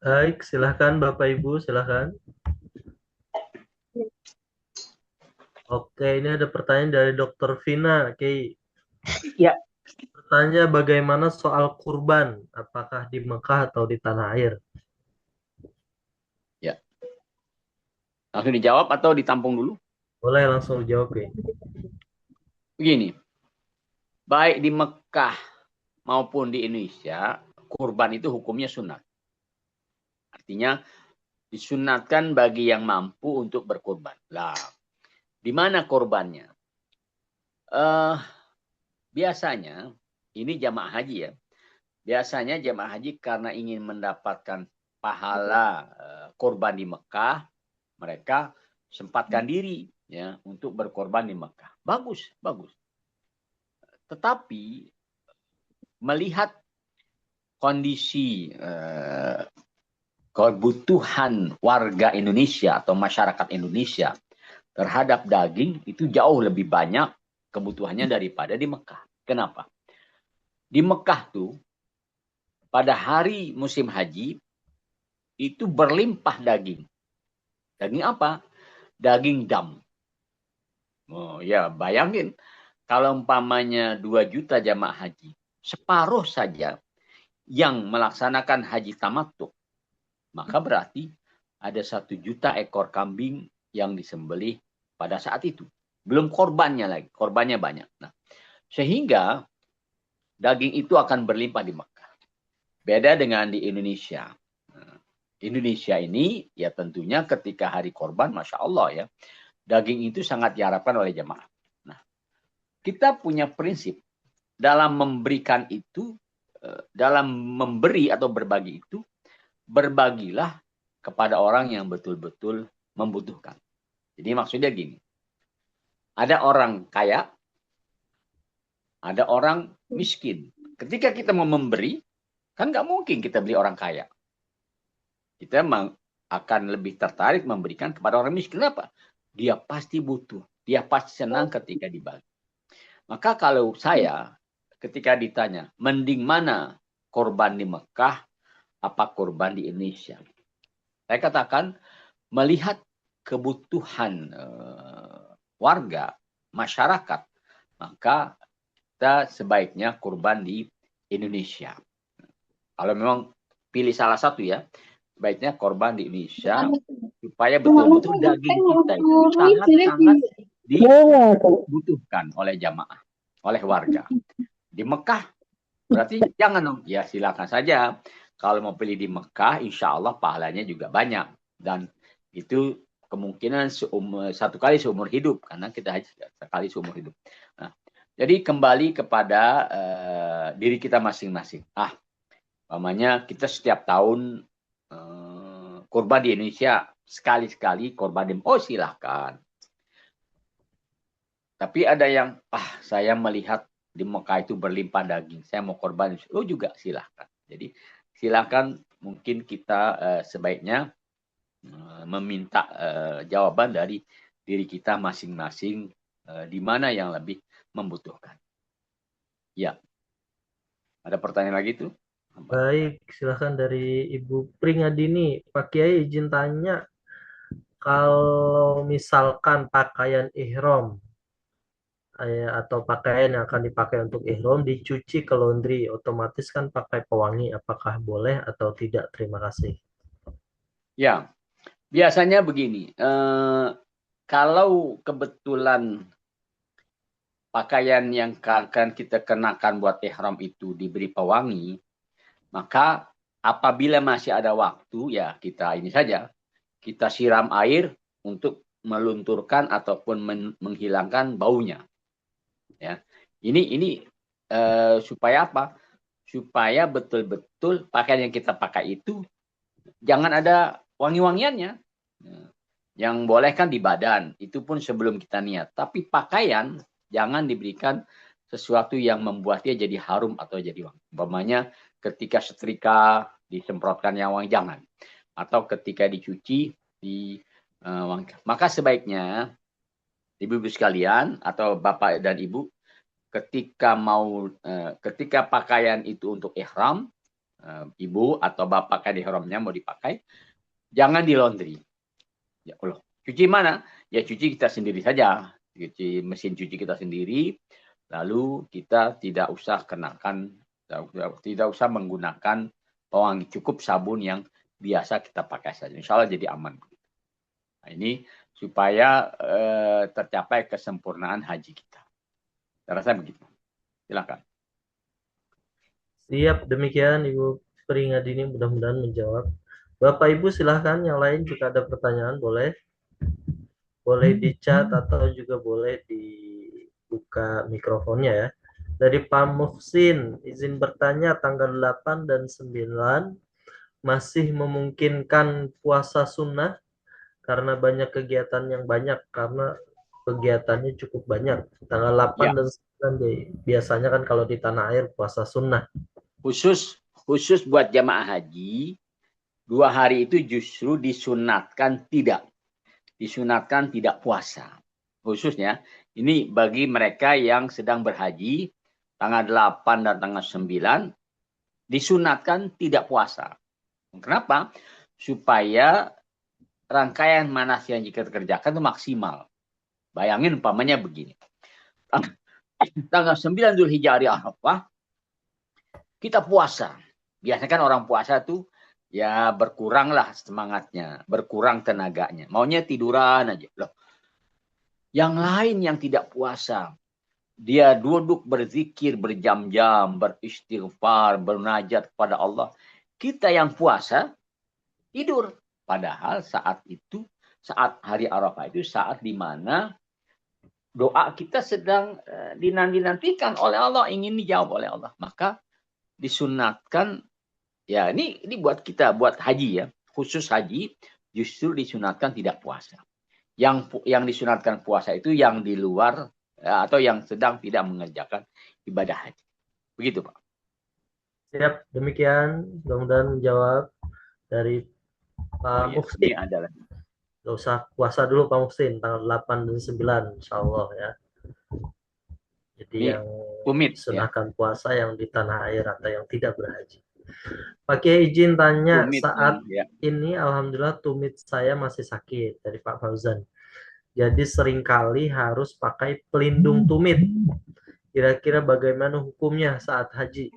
Baik, silahkan Bapak Ibu, silahkan. Oke, ini ada pertanyaan dari Dr. Vina. Oke. Ya. Pertanyaan bagaimana soal kurban? Apakah di Mekah atau di tanah air? Ya. Langsung dijawab atau ditampung dulu? Boleh langsung dijawab ya. Begini. Baik di Mekah maupun di Indonesia, kurban itu hukumnya sunat. Artinya disunatkan bagi yang mampu untuk berkorban. Lah, di mana korbannya? Biasanya ini jamaah haji ya. Biasanya jamaah haji karena ingin mendapatkan pahala korban di Mekah, mereka sempatkan diri ya untuk berkorban di Mekah. Bagus, bagus. Tetapi melihat kondisi kebutuhan warga Indonesia atau masyarakat Indonesia terhadap daging itu jauh lebih banyak kebutuhannya daripada di Mekah. Kenapa? Di Mekah tuh pada hari musim haji itu berlimpah daging. Daging apa? Daging dam. Oh ya, bayangin kalau umpamanya 2 juta jamaah haji, separuh saja yang melaksanakan haji tamattu, maka berarti ada 1 juta ekor kambing yang disembelih pada saat itu. Belum korbannya lagi, korbannya banyak. Nah, sehingga daging itu akan berlimpah di Mekah. Beda dengan di Indonesia. Indonesia ini ya tentunya ketika hari korban, Masya Allah ya, daging itu sangat diharapkan oleh jemaah. Nah, kita punya prinsip dalam memberikan itu, dalam memberi atau berbagi itu, berbagilah kepada orang yang betul-betul membutuhkan. Jadi maksudnya gini, ada orang kaya, ada orang miskin. Ketika kita mau memberi, kan nggak mungkin kita beli orang kaya. Kita akan lebih tertarik memberikan kepada orang miskin. Kenapa? Dia pasti butuh. Dia pasti senang ketika dibagi. Maka kalau saya ketika ditanya, mending mana korban di Mekah, apa korban di Indonesia? Saya katakan, melihat kebutuhan warga, masyarakat, maka kita sebaiknya kurban di Indonesia. Kalau memang pilih salah satu ya, sebaiknya korban di Indonesia supaya betul-betul daging kita itu sangat-sangat dibutuhkan oleh jamaah, oleh warga. Di Mekah berarti jangan dong, ya silakan saja. Kalau mau pilih di Mekah, insya Allah pahalanya juga banyak dan itu kemungkinan 1 kali seumur hidup karena kita haji sekali seumur hidup. Nah, jadi kembali kepada diri kita masing-masing. Umpamanya kita setiap tahun kurban di Indonesia sekali-sekali korban di silahkan. Tapi ada yang saya melihat di Mekah itu berlimpah daging, saya mau korban, juga silahkan. Jadi silahkan, mungkin kita sebaiknya meminta jawaban dari diri kita masing-masing di mana yang lebih membutuhkan. Ya, ada pertanyaan lagi tuh? Baik, silahkan dari Ibu Pringadini. Pak Kiai izin tanya, kalau misalkan pakaian ihram atau pakaian yang akan dipakai untuk ihram dicuci ke laundry, otomatis kan pakai pewangi, apakah boleh atau tidak? Terima kasih. Ya, biasanya begini, kalau kebetulan pakaian yang akan kita kenakan buat ihram itu diberi pewangi, maka apabila masih ada waktu, ya kita ini saja, kita siram air untuk melunturkan ataupun menghilangkan baunya. Ya, ini supaya apa? Supaya betul-betul pakaian yang kita pakai itu jangan ada wangi-wangiannya. Yang boleh kan di badan, itu pun sebelum kita niat. Tapi pakaian jangan diberikan sesuatu yang membuat dia jadi harum atau jadi wangi. Umpamanya ketika setrika disemprotkan yang wangi, jangan. Atau ketika dicuci di wangi. Maka sebaiknya ibu-ibu sekalian atau bapak dan ibu ketika pakaian itu untuk ihram, ibu atau bapak kan ihramnya mau dipakai, jangan di laundry. Ya Allah, cuci mana? Ya cuci kita sendiri saja, cuci mesin cuci kita sendiri. Lalu kita tidak usah tidak usah menggunakan pewangi, cukup sabun yang biasa kita pakai saja. Insya Allah jadi aman. Nah, ini supaya tercapai kesempurnaan haji kita. Saya rasa begitu. Silakan. Siap, demikian Ibu Pringadini mudah-mudahan menjawab. Bapak Ibu silahkan yang lain jika ada pertanyaan boleh di chat atau juga boleh dibuka mikrofonnya ya. Dari Pak Muhsin, izin bertanya tanggal 8 dan 9 masih memungkinkan puasa sunnah karena banyak kegiatan yang banyak karena kegiatannya cukup banyak. Tanggal 8 Ya, dan 9 biasanya kan kalau di tanah air puasa sunnah. khusus buat jamaah haji, 2 hari itu justru disunatkan tidak puasa. Khususnya ini bagi mereka yang sedang berhaji tanggal 8 dan tanggal 9 disunatkan tidak puasa. Kenapa? Supaya rangkaian manasik yang jika dikerjakan itu maksimal. Bayangin umpamanya begini. Tanggal 9 Zulhijjah hari Arafah kita puasa. Biasanya kan orang puasa tuh ya berkuranglah semangatnya, berkurang tenaganya. Maunya tiduran aja. Loh, yang lain yang tidak puasa, dia duduk berzikir berjam-jam, beristighfar, bernajat kepada Allah. Kita yang puasa tidur. Padahal saat itu, saat hari Arafah itu saat di mana doa kita sedang dinanti-nantikan oleh Allah, ingin dijawab oleh Allah. Maka disunatkan, ya ini buat kita, buat haji ya, khusus haji, justru disunatkan tidak puasa. Yang disunatkan puasa itu yang di luar atau yang sedang tidak mengerjakan ibadah haji. Begitu, Pak. Siap, demikian mudah-mudahan menjawab dari Pak Ini Muhsin. adalah Gak usah puasa dulu Pak Muhsin, tanggal 8 dan 9 insya Allah ya. Jadi ini yang tumit ya. disunahkan puasa yang di tanah air atau yang tidak berhaji. Pakai izin tanya, Tumit saat ya. ini alhamdulillah tumit saya masih sakit dari Pak Fauzan. Jadi seringkali harus pakai pelindung tumit. Kira-kira bagaimana hukumnya saat haji?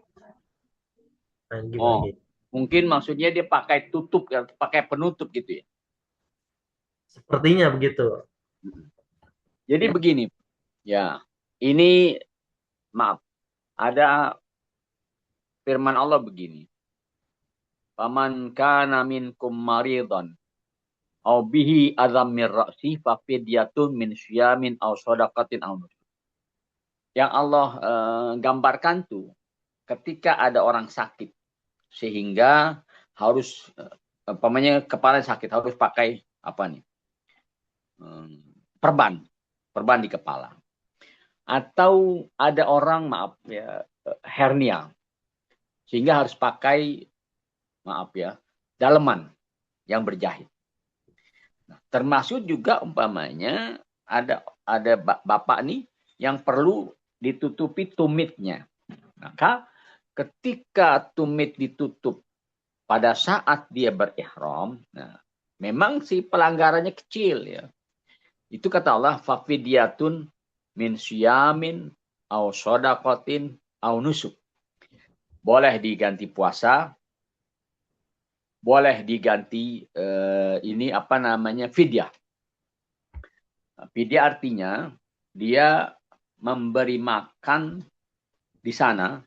Nah, gimana Oh, gitu? mungkin maksudnya dia pakai tutup ya, pakai penutup gitu ya. Sepertinya begitu. Jadi begini, ya. Ini maaf, ada firman Allah begini. Faman kana minkum maridhan aw bihi adzam min ra'si fa fidyatun min syiyamin aw shadaqatin aw nusuk. Yang Allah gambarkan tuh ketika ada orang sakit sehingga harus umpamanya kepala sakit harus pakai apa nih? Perban di kepala. Atau ada orang maaf ya hernia sehingga harus pakai maaf ya daleman yang berjahit. Nah, termasuk juga umpamanya ada bapak nih yang perlu ditutupi tumitnya. Maka ketika tumit ditutup pada saat dia berihram, nah memang si pelanggarannya kecil ya. Itu kata Allah fafidiyatun min siyamin au shadaqatin au nusuk. Boleh diganti puasa, boleh diganti ini apa namanya fidyah. Fidyah artinya dia memberi makan di sana,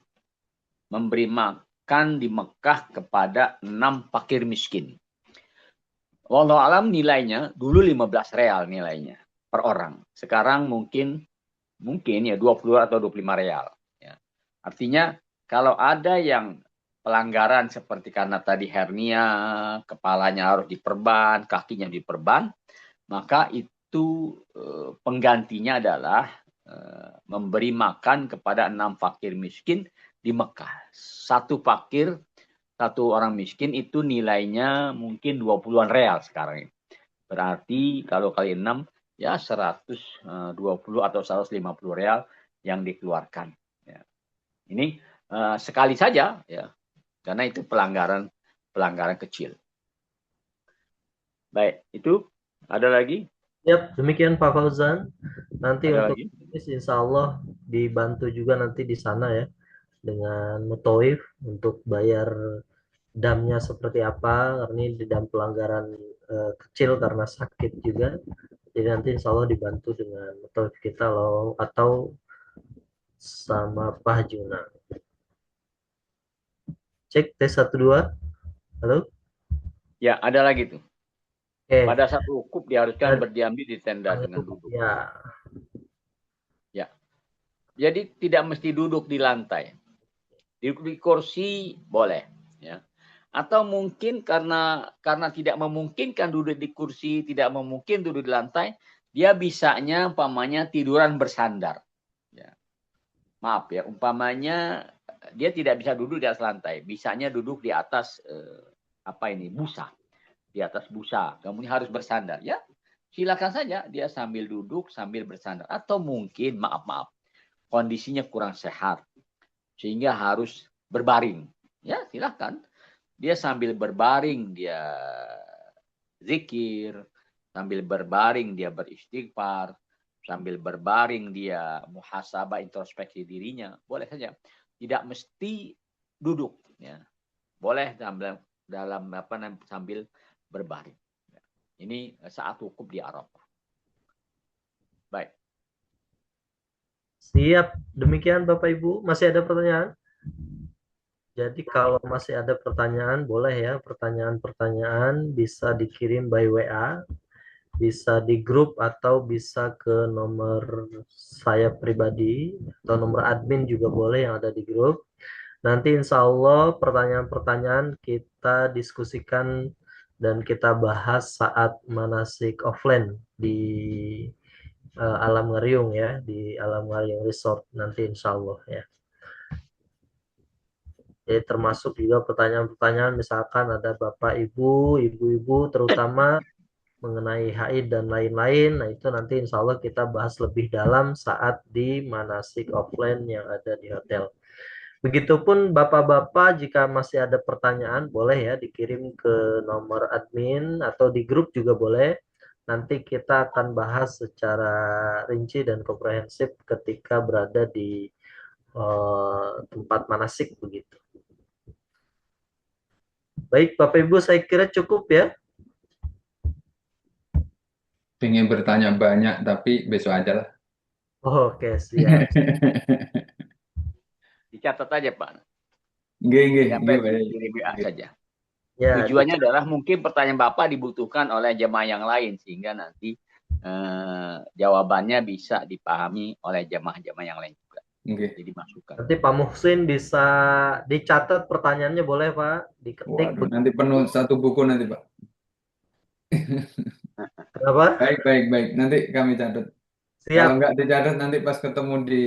memberi makan di Mekah kepada 6 fakir miskin. Wallahu alam nilainya dulu 15 real nilainya per orang. Sekarang mungkin ya 20 atau 25 real. Ya. Artinya kalau ada yang pelanggaran seperti karena tadi hernia, kepalanya harus diperban, kakinya diperban, maka itu penggantinya adalah memberi makan kepada 6 fakir miskin di Mekah. Satu fakir, satu orang miskin itu nilainya mungkin 20-an real sekarang ini. Berarti kalau kali 6 ya 120 atau 150 real yang dikeluarkan. Ya. Ini sekali saja ya, karena itu pelanggaran kecil. Baik, itu ada lagi? Yap, demikian Pak Fauzan. Nanti Ada untuk lagi? insya Allah dibantu juga nanti di sana ya dengan mutoif untuk bayar damnya seperti apa. Karena ini di dam pelanggaran kecil karena sakit juga. Jadi nanti insya Allah dibantu dengan mutoif kita loh atau sama Pak Juna. Cek tes 1 2. Halo. Ya, ada lagi tuh. Oke. Pada saat wukuf diharuskan Dan- berdiam diri di tenda dengan duduk. Ya. Ya. Jadi tidak mesti duduk di lantai. Duduk di kursi boleh, ya. Atau mungkin karena tidak memungkinkan duduk di kursi, tidak memungkinkan duduk di lantai, dia bisanya umpamanya tiduran bersandar. Ya. Maaf ya, umpamanya dia tidak bisa duduk di atas lantai, bisanya duduk di atas busa. Di atas busa, kemudian harus bersandar, ya. Silakan saja dia sambil duduk sambil bersandar, atau mungkin maaf kondisinya kurang sehat sehingga harus berbaring, ya silakan dia sambil berbaring dia zikir, sambil berbaring dia beristighfar, sambil berbaring dia muhasabah introspeksi dirinya, boleh saja, tidak mesti duduk, ya. Boleh sambil berbaring. Ini saat wukuf di Arafah. Baik. Siap. Demikian Bapak Ibu. Masih ada pertanyaan? Jadi kalau masih ada pertanyaan, boleh ya. Pertanyaan-pertanyaan bisa dikirim by WA, bisa di grup atau bisa ke nomor saya pribadi atau nomor admin juga boleh yang ada di grup. Nanti insya Allah pertanyaan-pertanyaan kita diskusikan dan kita bahas saat manasik offline di Alam Ngeriung ya, di Alam Ngeriung Resort nanti insya Allah ya. Jadi termasuk juga pertanyaan-pertanyaan misalkan ada Bapak Ibu, Ibu-Ibu terutama mengenai haid dan lain-lain. Nah itu nanti insya Allah kita bahas lebih dalam saat di manasik offline yang ada di hotel. Begitupun Bapak-Bapak jika masih ada pertanyaan boleh ya dikirim ke nomor admin atau di grup juga boleh. Nanti kita akan bahas secara rinci dan komprehensif ketika berada di tempat manasik begitu. Baik Bapak Ibu saya kira cukup ya. Pengen bertanya banyak, tapi besok aja lah. Oke siap. Dicatat aja Pak. Nggih, Sampai baik. kirim WA saja. Ya, Tujuannya adalah mungkin pertanyaan Bapak dibutuhkan oleh jemaah yang lain sehingga nanti jawabannya bisa dipahami oleh jemaah-jemaah yang lain juga. Jadi masukkan. Nanti Pak Muhsin bisa dicatat pertanyaannya boleh Pak, diketik. Waduh, nanti penuh satu buku nanti Pak. Kenapa? Baik. Nanti kami catat. Siap. Kalau nggak dicatat nanti pas ketemu di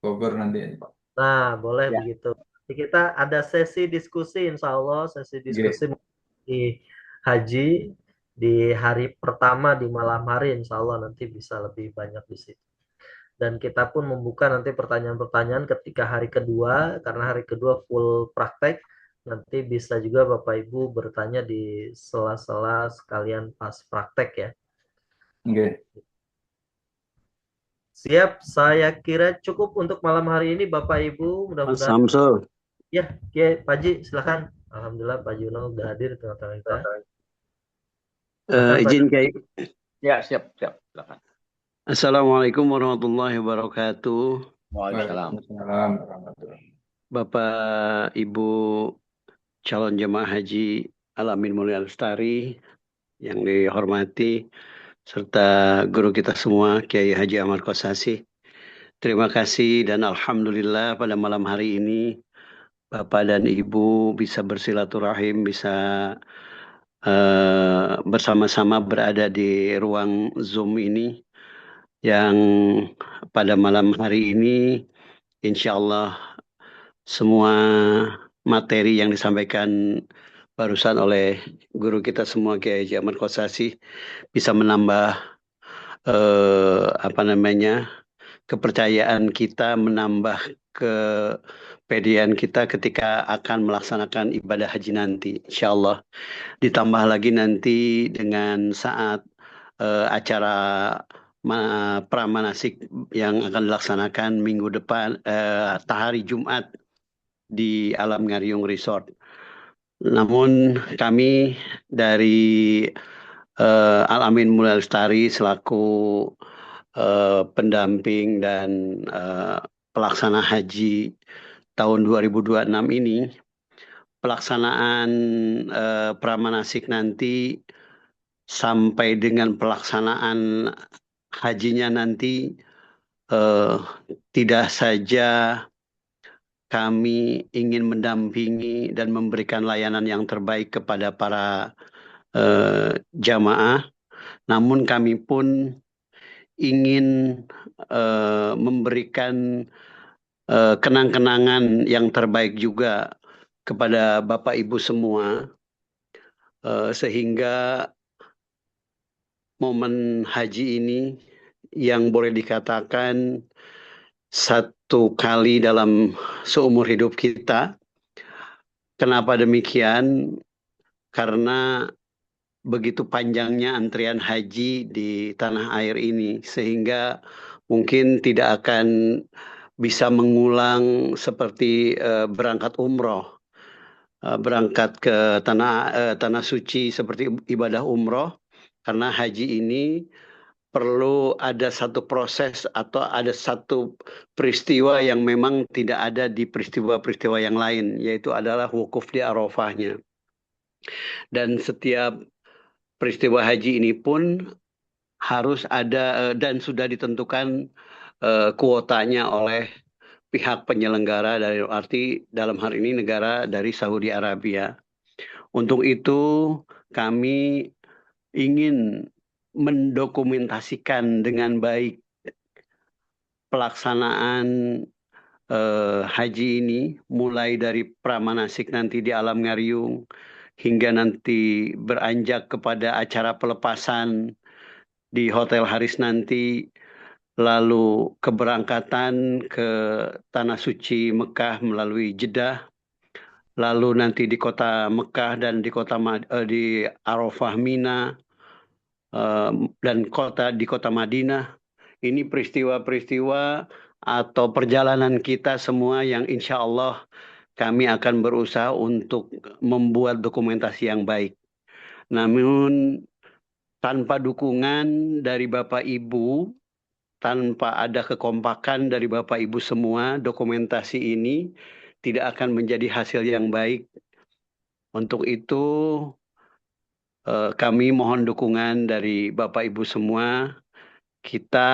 Bogor nanti Pak. Nah, boleh begitu. Jadi kita ada sesi diskusi, insya Allah sesi diskusi di haji di hari pertama di malam hari, insya Allah nanti bisa lebih banyak di situ. Dan kita pun membuka nanti pertanyaan-pertanyaan ketika hari kedua, karena hari kedua full praktek, nanti bisa juga Bapak Ibu bertanya di sela-sela sekalian pas praktek ya. Siap, saya kira cukup untuk malam hari ini Bapak Ibu. Mudah-mudahan. Samsul. Ya, Pak Haji, silakan. Alhamdulillah Pak Juno udah hadir di tengah-tengah kita. Izin Kiai. Ya, siap. Silakan. Assalamualaikum warahmatullahi wabarakatuh. Waalaikumsalam. Bapak, Ibu calon jemaah haji Al-Amin Mulia Lestari yang dihormati, serta guru kita semua, Kiai Haji Ahmad Kosasi. Terima kasih dan alhamdulillah pada malam hari ini Bapak dan Ibu bisa bersilaturahim, bisa bersama-sama berada di ruang Zoom ini yang pada malam hari ini insya Allah semua materi yang disampaikan barusan oleh guru kita semua Kiai Haji Ahmad Kosasi bisa menambah kepercayaan kita, menambah kepedean kita ketika akan melaksanakan ibadah haji nanti, insya Allah. Ditambah lagi nanti dengan saat acara pramanasik yang akan dilaksanakan minggu depan, hari Jumat di Alam Ngariung Resort. Namun kami dari Al-Amin Mulia Lestari selaku pendamping dan pelaksana haji tahun 2026 ini pelaksanaan pramanasik nanti sampai dengan pelaksanaan hajinya nanti tidak saja kami ingin mendampingi dan memberikan layanan yang terbaik kepada para jamaah, namun kami pun ingin memberikan kenang-kenangan yang terbaik juga kepada Bapak Ibu semua, sehingga momen haji ini yang boleh dikatakan satu kali dalam seumur hidup kita. Kenapa demikian? Karena begitu panjangnya antrian haji di tanah air ini, sehingga mungkin tidak akan bisa mengulang seperti berangkat umroh, berangkat ke tanah suci seperti ibadah umroh, karena haji ini perlu ada satu proses atau ada satu peristiwa yang memang tidak ada di peristiwa-peristiwa yang lain, yaitu adalah wukuf di Arafahnya. Dan setiap peristiwa haji ini pun harus ada dan sudah ditentukan kuotanya oleh pihak penyelenggara, dari arti dalam hal ini negara dari Saudi Arabia. Untuk itu kami ingin mendokumentasikan dengan baik pelaksanaan haji ini, mulai dari pramanasik nanti di Alam Ngariung hingga nanti beranjak kepada acara pelepasan di Hotel Haris nanti, lalu keberangkatan ke Tanah Suci Mekah melalui Jeddah, lalu nanti di kota Mekah dan di Arafah Mina, dan di kota Madinah. Ini peristiwa-peristiwa atau perjalanan kita semua yang insya Allah kami akan berusaha untuk membuat dokumentasi yang baik. Namun tanpa dukungan dari Bapak Ibu, tanpa ada kekompakan dari Bapak Ibu semua, dokumentasi ini tidak akan menjadi hasil yang baik. Untuk itu kami mohon dukungan dari Bapak Ibu semua. Kita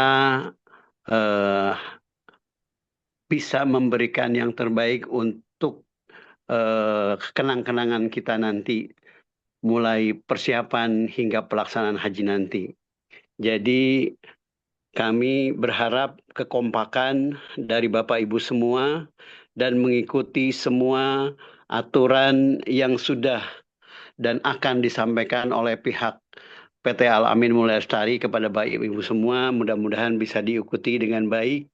bisa memberikan yang terbaik untuk kenang-kenangan kita nanti, mulai persiapan hingga pelaksanaan haji nanti. Jadi kami berharap kekompakan dari Bapak Ibu semua dan mengikuti semua aturan yang sudah dan akan disampaikan oleh pihak PT Al-Amin Mulia Lestari kepada Bapak Ibu semua. Mudah-mudahan bisa diikuti dengan baik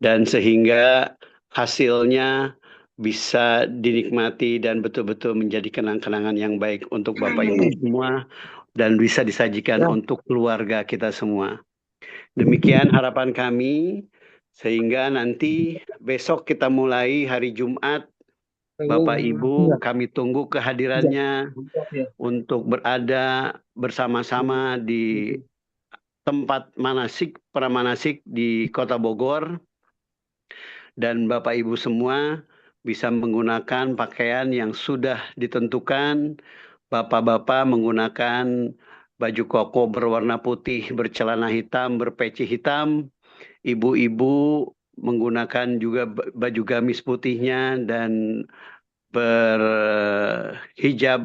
dan sehingga hasilnya bisa dinikmati dan betul-betul menjadi kenang-kenangan yang baik untuk Bapak Ibu semua dan bisa disajikan untuk keluarga kita semua. Demikian harapan kami, sehingga nanti besok kita mulai hari Jumat. Bapak Ibu, kami tunggu kehadirannya untuk berada bersama-sama di tempat pramanasik di Kota Bogor. Dan Bapak Ibu semua bisa menggunakan pakaian yang sudah ditentukan. Bapak-bapak menggunakan baju koko berwarna putih, bercelana hitam, berpeci hitam. Ibu-ibu menggunakan juga baju gamis putihnya dan berhijab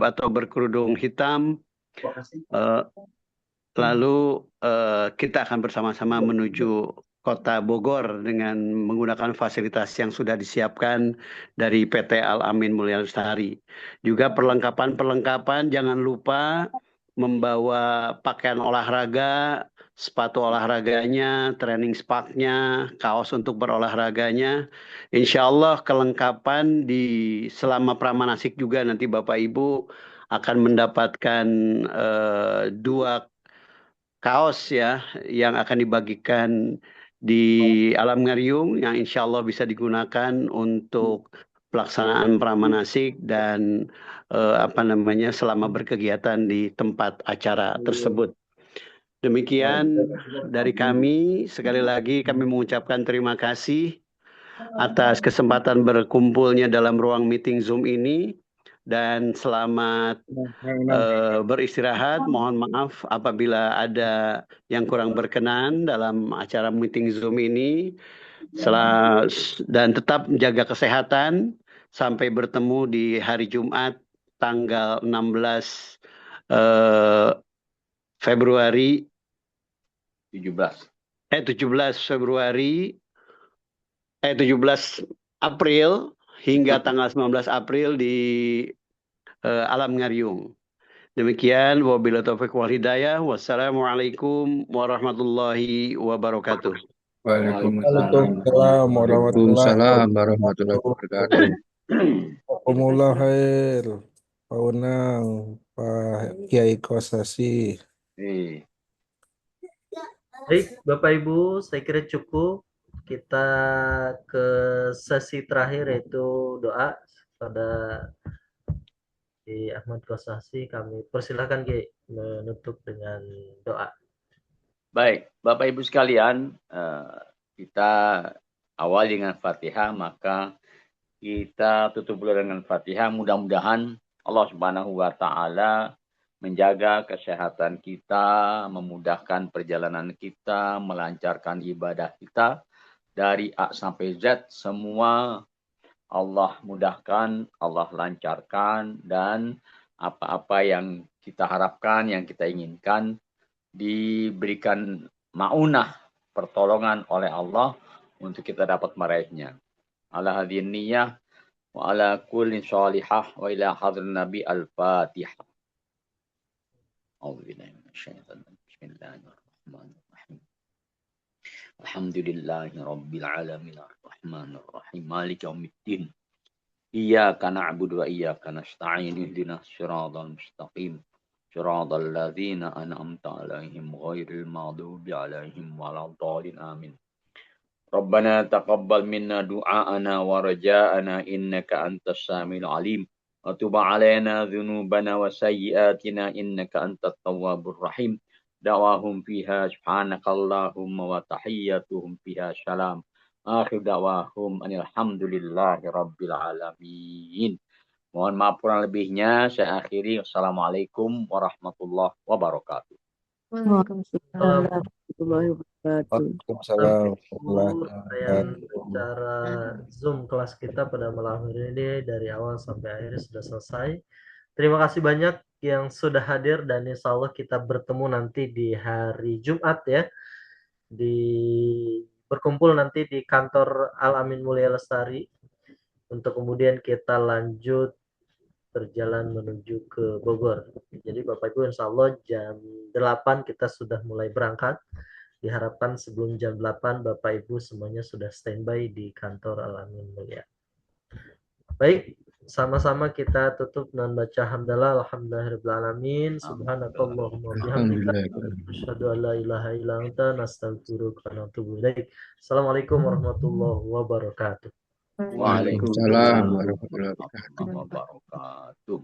atau berkerudung hitam. Lalu kita akan bersama-sama menuju Kota Bogor dengan menggunakan fasilitas yang sudah disiapkan dari PT Al-Amin Mulia Lestari. Juga perlengkapan-perlengkapan, jangan lupa membawa pakaian olahraga, sepatu olahraganya, training spaknya, kaos untuk berolahraganya. Insya Allah kelengkapan selama pramanasik juga nanti Bapak Ibu akan mendapatkan 2 kaos ya yang akan dibagikan di Alam Ngariung yang insya Allah bisa digunakan untuk pelaksanaan pramanasik dan selama berkegiatan di tempat acara tersebut. Demikian dari kami. Sekali lagi kami mengucapkan terima kasih atas kesempatan berkumpulnya dalam ruang meeting Zoom ini. dan selamat beristirahat. Mohon maaf apabila ada yang kurang berkenan dalam acara meeting Zoom ini. Dan tetap menjaga kesehatan sampai bertemu di hari Jumat tanggal 16 Februari 17 Februari 17 April hingga tanggal 19 April di Alam Ngariung. Demikian, wabillahi taufiq wal hidayah. Wassalamualaikum warahmatullahi wabarakatuh. Waalaikumsalam. Waalaikumsalam warahmatullahi wabarakatuh. Jazakumullah khair. Pak Unang, Pak Kiai Kosasi. Baik, Bapak Ibu, saya kira cukup. Kita ke sesi terakhir yaitu doa pada Ki Ahmad Kosasi. Kami persilahkan Ki menutup dengan doa. Baik, Bapak Ibu sekalian, kita awal dengan Fatihah, maka kita tutup dulu dengan Fatihah. Mudah-mudahan Allah Subhanahu wa Ta'ala menjaga kesehatan kita, memudahkan perjalanan kita, melancarkan ibadah kita dari A sampai Z. Semua Allah mudahkan, Allah lancarkan, dan apa-apa yang kita harapkan, yang kita inginkan, diberikan ma'unah, pertolongan oleh Allah untuk kita dapat meraihnya. Ala hadhihi niyyah wa ala kulli shalihah wa ila hadrin nabi al-fatihah. A'udzubillahi minasyaitonir rajim. Bismillahirrahmanirrahim. Alhamdulillahi rabbil alamin arrahmanir rahim maliki yaumiddin. Iyyaka na'budu wa iyyaka nasta'in ihdinas siratal mustaqim. Siratal ladzina an'amta 'alaihim ghairil maghdubi 'alaihim waladdallin amin. Rabbana taqabbal minna du'aana wa raja'ana innaka antas samiul alim wa tub 'alaina dzunubana wa sayyi'atina innaka antat tawwabur rahim. Da'wahum fiha subhanakallahumma wa tahiyyatuhum fiha salam. Akhir da'wahum alhamdulillahi rabbil alamin. Mohon maaf kurang lebihnya, saya akhiri. Wassalamualaikum warahmatullahi wabarakatuh. Waalaikumsalam warahmatullahi wabarakatuh. Waalaikumsalam. Rangkaian acara Zoom kelas kita pada malam hari ini dari awal sampai akhir sudah selesai. Terima kasih banyak yang sudah hadir dan insya Allah kita bertemu nanti di hari Jumat ya. Berkumpul nanti di kantor Al Amin Mulia Lestari untuk kemudian kita lanjut berjalan menuju ke Bogor. Jadi Bapak Ibu insya Allah jam 8 kita sudah mulai berangkat. Diharapkan sebelum jam 8 Bapak Ibu semuanya sudah standby di kantor Al Amin Mulia. Baik, sama-sama kita tutup dengan baca hamdalah alhamdulillahirabbil alamin subhanakallahumma bihamdika asyhadu an la ilaha illa anta nastaghfiruka wa natubu ilaik. Assalamualaikum warahmatullahi wabarakatuh. Waalaikumsalam warahmatullahi wabarakatuh.